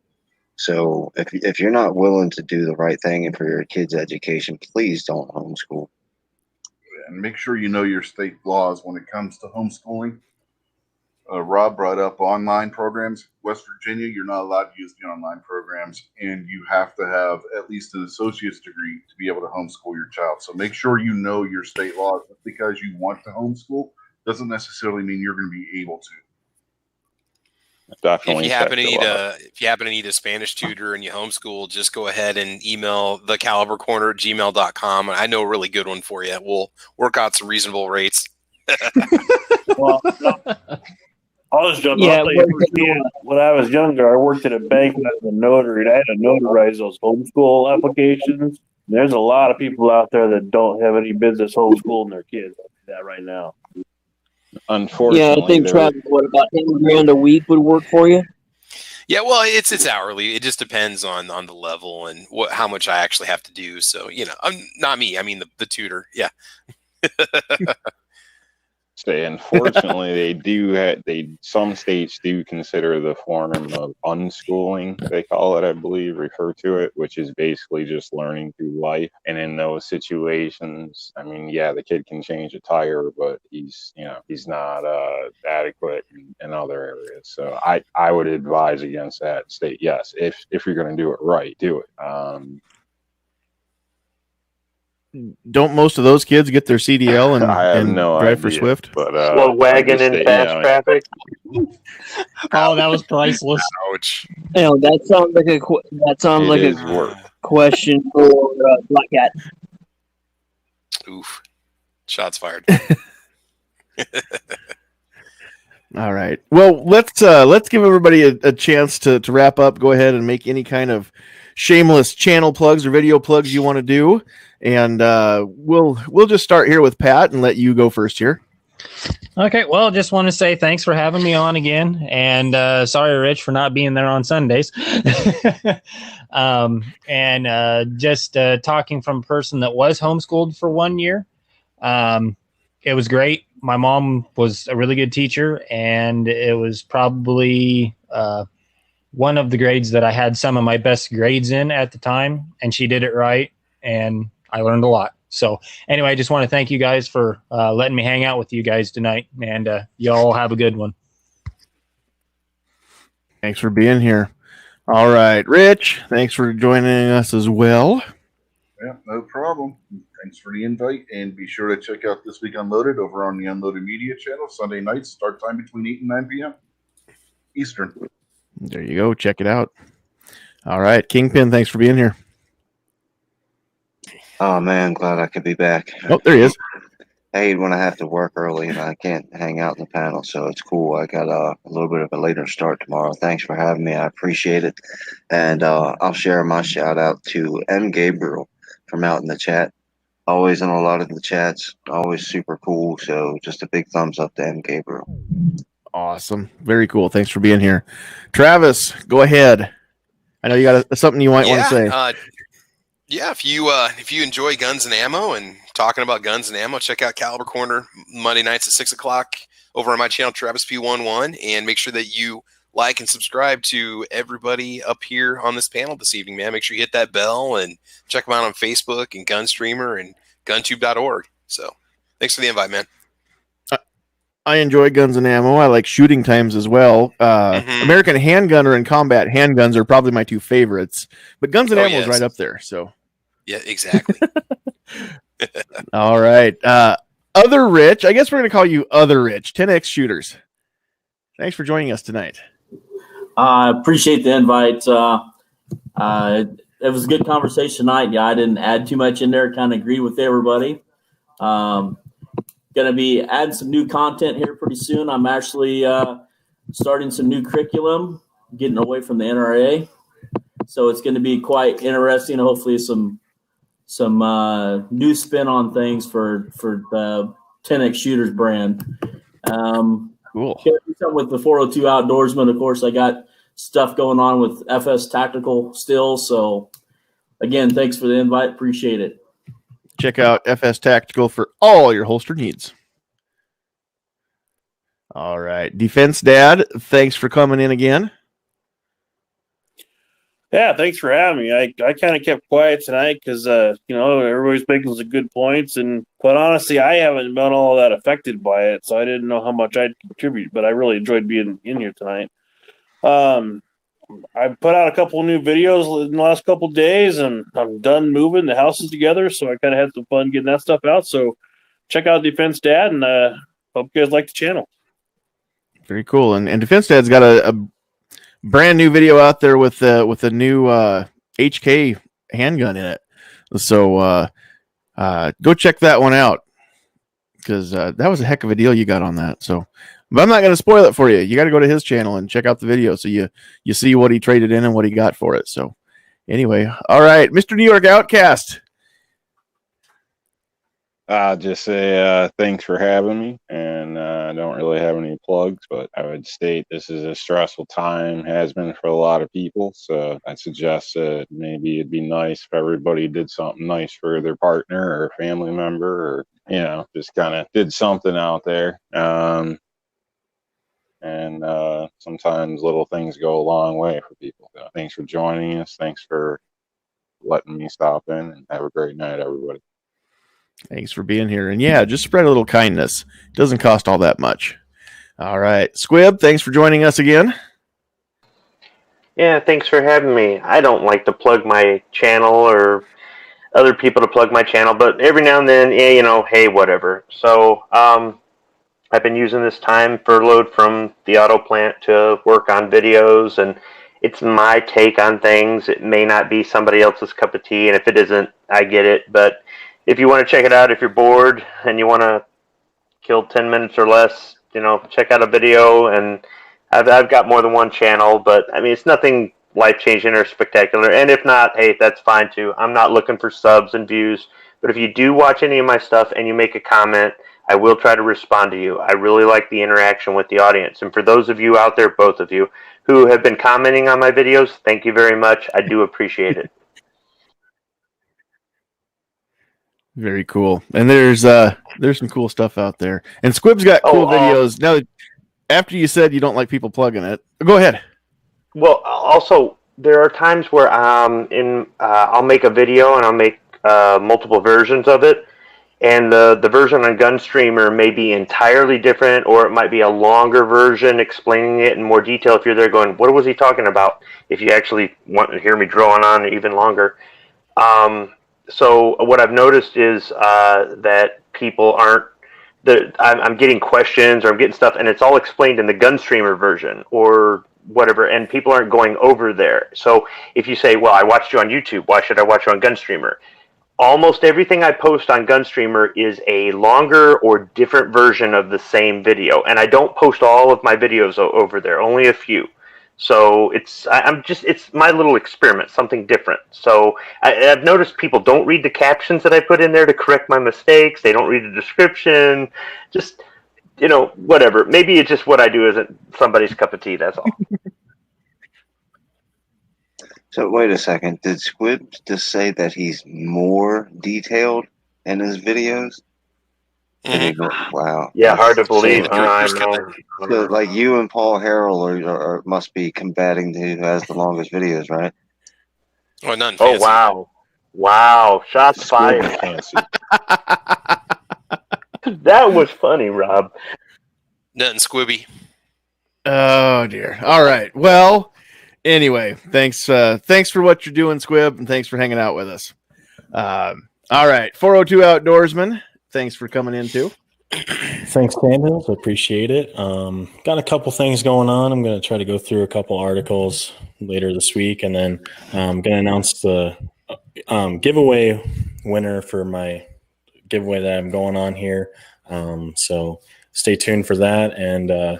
So if you're not willing to do the right thing and for your kid's education, please don't homeschool. And make sure you know your state laws when it comes to homeschooling. Rob brought up online programs. West Virginia, you're not allowed to use the online programs, and you have to have at least an associate's degree to be able to homeschool your child. So make sure you know your state laws. Just because you want to homeschool doesn't necessarily mean you're going to be able to. Definitely. If you happen to need a Spanish tutor and you homeschool, just go ahead and email thecalibercorner@gmail.com. I know a really good one for you. We'll work out some reasonable rates. Well, I'll just jump off. When I was younger, I worked at a bank as a notary, and I had to notarize those homeschool applications. There's a lot of people out there that don't have any business homeschooling their kids. I'll do that right now. Unfortunately, yeah, I think Travis, about $10,000 a week would work for you? Yeah, well, it's hourly. It just depends on the level and how much I actually have to do. So, not me. I mean the tutor. Yeah. Unfortunately, some states do consider the form of unschooling, they call it, I believe, refer to it, which is basically just learning through life. And in those situations, I mean, yeah, the kid can change a tire, but he's not adequate in other areas. So I would advise against that state. Yes, if you're going to do it right, do it. Don't most of those kids get their CDL and, I have no drive idea, for Swift? But slow wagon in fast traffic. Oh, that was priceless. Ouch. That sounds like a question for Black Cat. Oof. Shots fired. All right. Well, let's give everybody a chance to wrap up. Go ahead and make any kind of shameless channel plugs or video plugs you want to do, and we'll just start here with Pat and let you go first here. Okay, well, just want to say thanks for having me on again, and sorry, Rich, for not being there on Sundays. Just talking from a person that was homeschooled for 1 year, it was great. My mom was a really good teacher, and it was probably one of the grades that I had some of my best grades in at the time, and she did it right. And I learned a lot. So anyway, I just want to thank you guys for letting me hang out with you guys tonight, and y'all have a good one. Thanks for being here. All right, Rich, thanks for joining us as well. Yeah, no problem. Thanks for the invite, and be sure to check out This Week Unloaded over on the Unloaded Media channel, Sunday nights, start time between 8 and 9 p.m. Eastern. There you go. Check it out. All right, Kingpin, thanks for being here. Oh man, glad I could be back. Oh, there he is. I hate when I have to work early and I can't hang out in the panel, so it's cool. I got a little bit of a later start tomorrow. Thanks for having me. I appreciate it. And I'll share my shout out to M. Gabriel from out in the chat. Always in a lot of the chats. Always super cool. So just a big thumbs up to M. Gabriel. Awesome. Very cool. Thanks for being here. Travis, go ahead. I know you got something you might want to say. Yeah, if you enjoy guns and ammo and talking about guns and ammo, check out Caliber Corner Monday nights at 6:00 over on my channel, Travis P11, and make sure that you like and subscribe to everybody up here on this panel this evening, man. Make sure you hit that bell and check them out on Facebook and Gunstreamer and guntube.org. So thanks for the invite, man. I enjoy guns and ammo. I like shooting times as well. American Handgunner and Combat Handguns are probably my two favorites, but guns and ammo is right up there. So, yeah, exactly. All right. Other Rich, I guess we're going to call you Other Rich, 10X Shooters. Thanks for joining us tonight. I appreciate the invite. It was a good conversation tonight. Yeah, I didn't add too much in there. Kind of agreed with everybody. Going to be adding some new content here pretty soon. I'm actually starting some new curriculum, getting away from the NRA. So it's going to be quite interesting. Hopefully some new spin on things for the 10X Shooters brand. Cool. Something with the 402 Outdoorsman. Of course, I got stuff going on with FS Tactical still. So again, thanks for the invite. Appreciate it. Check out FS Tactical for all your holster needs. All right. Defense Dad, thanks for coming in again. Yeah, thanks for having me. I kind of kept quiet tonight because, everybody's making some good points. And quite honestly, I haven't been all that affected by it, so I didn't know how much I'd contribute. But I really enjoyed being in here tonight. I put out a couple of new videos in the last couple of days, and I'm done moving the houses together, so I kind of had some fun getting that stuff out. So check out Defense Dad, and hope you guys like the channel. Very cool. And Defense Dad's got a brand new video out there with a new HK handgun in it. So go check that one out, because that was a heck of a deal you got on that. So. But I'm not going to spoil it for you. You got to go to his channel and check out the video so you see what he traded in and what he got for it. So anyway, all right, Mr. New York Outcast. Just say thanks for having me, and I don't really have any plugs, but I would state this is a stressful time, has been for a lot of people, so I suggest that maybe it'd be nice if everybody did something nice for their partner or family member, or just kind of did something out there. And sometimes little things go a long way for people. So thanks for joining us. Thanks for letting me stop in, and have a great night, everybody. Thanks for being here. And yeah, just spread a little kindness. It doesn't cost all that much. All right. Squib, thanks for joining us again. Yeah, thanks for having me. I don't like to plug my channel or other people to plug my channel, but every now and then, hey, whatever. So, I've been using this time furloughed from the auto plant to work on videos, and it's my take on things. It may not be somebody else's cup of tea, and if it isn't, I get it. But if you want to check it out, if you're bored and you want to kill 10 minutes or less, check out a video. And I've got more than one channel, but I mean, it's nothing life-changing or spectacular. And if not, hey, that's fine too. I'm not looking for subs and views, but if you do watch any of my stuff and you make a comment, I will try to respond to you. I really like the interaction with the audience. And for those of you out there, both of you, who have been commenting on my videos, thank you very much. I do appreciate it. Very cool. And there's some cool stuff out there. And Squib's got cool videos. Now, after you said you don't like people plugging it, go ahead. Well, also, there are times where I'll make a video and I'll make multiple versions of it, and the version on Gunstreamer may be entirely different, or it might be a longer version explaining it in more detail. If you're there going, what was he talking about? If you actually want to hear me drone on even longer. So what I've noticed is that people aren't. I'm getting questions or I'm getting stuff, and it's all explained in the Gunstreamer version or whatever, and people aren't going over there. So if you say, well, I watched you on YouTube, why should I watch you on Gunstreamer? Almost everything I post on Gunstreamer is a longer or different version of the same video, and I don't post all of my videos over there, only a few. So it's my little experiment, something different. So I've noticed people don't read the captions that I put in there to correct my mistakes. They don't read the description. Just, whatever. Maybe it's just what I do isn't somebody's cup of tea. That's all. So wait a second. Did Squib just say that he's more detailed in his videos? Wow. Yeah, hard to believe. So, like you and Paul Harrell must be combating who has the longest videos, right? Well, none. Oh, wow. Wow. Shots fired. That was funny, Rob. Nothing squibby. Oh, dear. All right. Well, anyway, thanks for what you're doing, Squib, and thanks for hanging out with us. All right. 402 Outdoorsman, thanks for coming in, too. Thanks, Sandhills. I appreciate it. Got a couple things going on. I'm going to try to go through a couple articles later this week, and then I'm going to announce the giveaway winner for my giveaway that I'm going on here. So stay tuned for that. And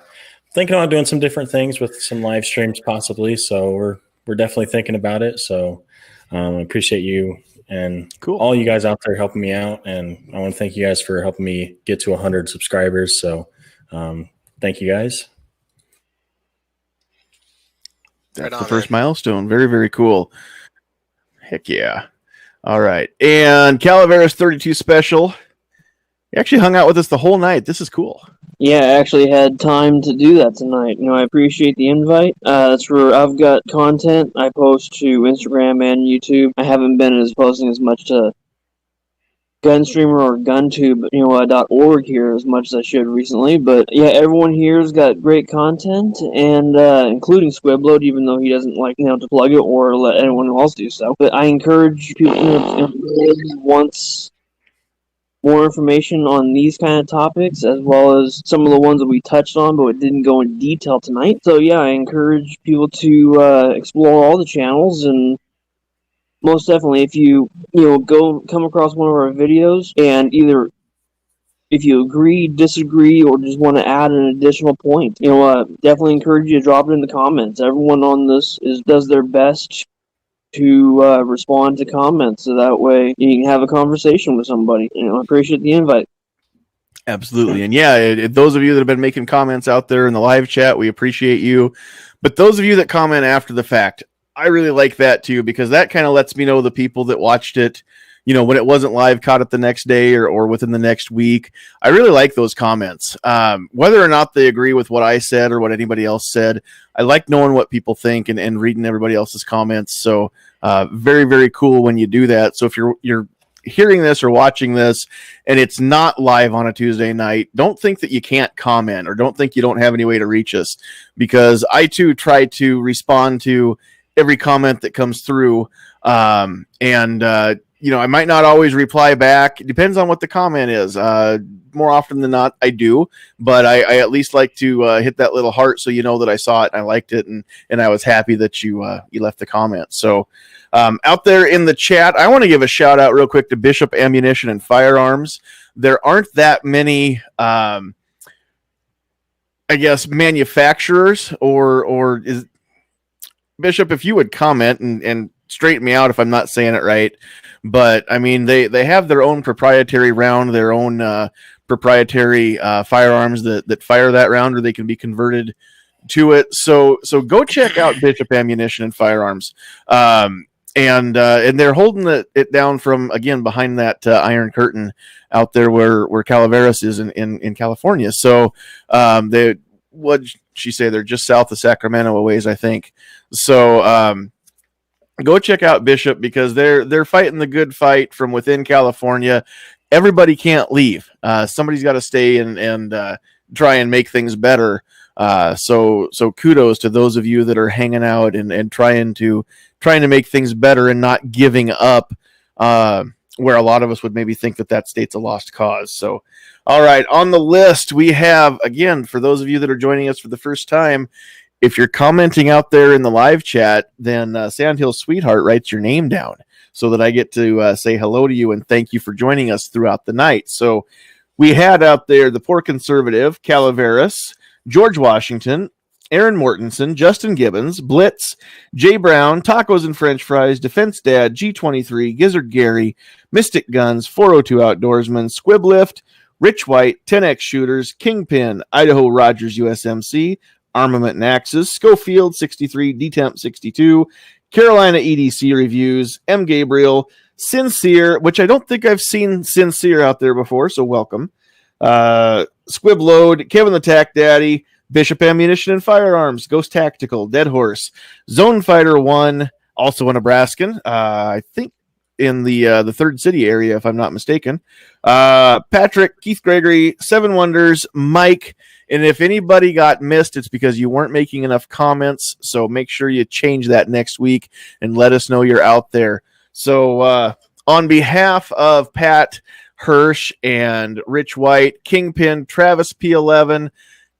thinking about doing some different things with some live streams possibly. So we're definitely thinking about it. So I appreciate you and all you guys out there helping me out. And I want to thank you guys for helping me get to 100 subscribers. So thank you guys. That's the first milestone. Very, very cool. Heck yeah. All right. And Calaveras 32 special. You actually hung out with us the whole night. This is cool. Yeah, I actually had time to do that tonight. I appreciate the invite. That's where I've got content I post to Instagram and YouTube. I haven't been posting as much to Gunstreamer or GunTube, .org here as much as I should recently. But yeah, everyone here's got great content, and including Squibload, even though he doesn't like to plug it or let anyone else do so. But I encourage people who wants more information on these kind of topics, as well as some of the ones that we touched on, but it didn't go in detail tonight. So yeah, I encourage people to explore all the channels, and most definitely, if you come across one of our videos, and either if you agree, disagree, or just want to add an additional point, definitely encourage you to drop it in the comments. Everyone on this does their best to respond to comments, so that way you can have a conversation with somebody. I appreciate the invite. Absolutely. And yeah, those of you that have been making comments out there in the live chat, we appreciate you. But those of you that comment after the fact, I really like that too, because that kind of lets me know the people that watched it, when it wasn't live, caught it the next day or within the next week. I really like those comments. Whether or not they agree with what I said or what anybody else said, I like knowing what people think and reading everybody else's comments. So very, very cool when you do that. So if you're hearing this or watching this and it's not live on a Tuesday night, don't think that you can't comment or don't think you don't have any way to reach us, because I too try to respond to every comment that comes through. I might not always reply back. It depends on what the comment is. More often than not, I do, but I at least like to hit that little heart so you know that I saw it and I liked it, and I was happy that you left the comment. So out there in the chat, I want to give a shout out real quick to Bishop Ammunition and Firearms. There aren't that many, manufacturers or is Bishop, if you would comment and straighten me out if I'm not saying it right. But I mean, they have their own proprietary round, their own proprietary firearms that fire that round, or they can be converted to it. So go check out Bishop Ammunition and Firearms. And they're holding it down from, again, behind that Iron Curtain out there where Calaveras is in California. So what'd she say? They're just south of Sacramento a ways, I think. So go check out Bishop, because they're fighting the good fight from within California. Everybody can't leave. Somebody's got to stay and try and make things better. So kudos to those of you that are hanging out and trying to make things better and not giving up, where a lot of us would maybe think that state's a lost cause. So, all right, on the list we have, again, for those of you that are joining us for the first time, if you're commenting out there in the live chat, then Sandhills Sweetheart writes your name down so that I get to say hello to you and thank you for joining us throughout the night. So we had out there the Poor Conservative, Calaveras, George Washington, Aaron Mortensen, Justin Gibbons, Blitz, Jay Brown, Tacos and French Fries, Defense Dad, G23, Gizzard Gary, Mystic Guns, 402 Outdoorsman, Squiblift, Rich White, 10X Shooters, Kingpin, Idaho Rogers USMC, Armament and Axes, Schofield 63, DTemp 62, Carolina EDC Reviews, M. Gabriel, Sincere, which I don't think I've seen Sincere out there before, so welcome. Squib Load, Kevin the Tack Daddy, Bishop Ammunition and Firearms, Ghost Tactical, Dead Horse, Zone Fighter 1, also a Nebraskan, I think in the Third City area, if I'm not mistaken. Patrick, Keith Gregory, Seven Wonders, Mike. And if anybody got missed, it's because you weren't making enough comments. So make sure you change that next week and let us know you're out there. So on behalf of Pat Hirsch and Rich White, Kingpin, Travis P11,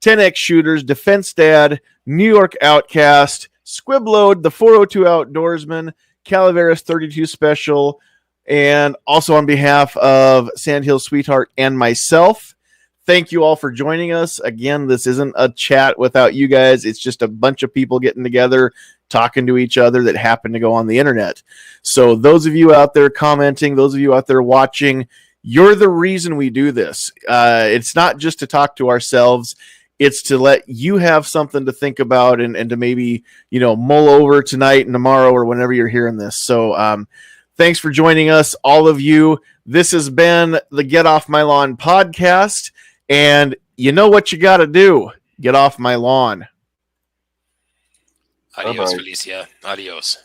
10X Shooters, Defense Dad, New York Outcast, Squibload, the 402 Outdoorsman, Calaveras 32 Special, and also on behalf of Sandhills Sweetheart and myself, thank you all for joining us. Again, this isn't a chat without you guys. It's just a bunch of people getting together, talking to each other that happen to go on the internet. So those of you out there commenting, those of you out there watching, you're the reason we do this. It's not just to talk to ourselves. It's to let you have something to think about and to maybe, mull over tonight and tomorrow or whenever you're hearing this. So thanks for joining us, all of you. This has been the Get Off My Lawn podcast. And you know what you got to do. Get off my lawn. Adios, Felicia. Adios.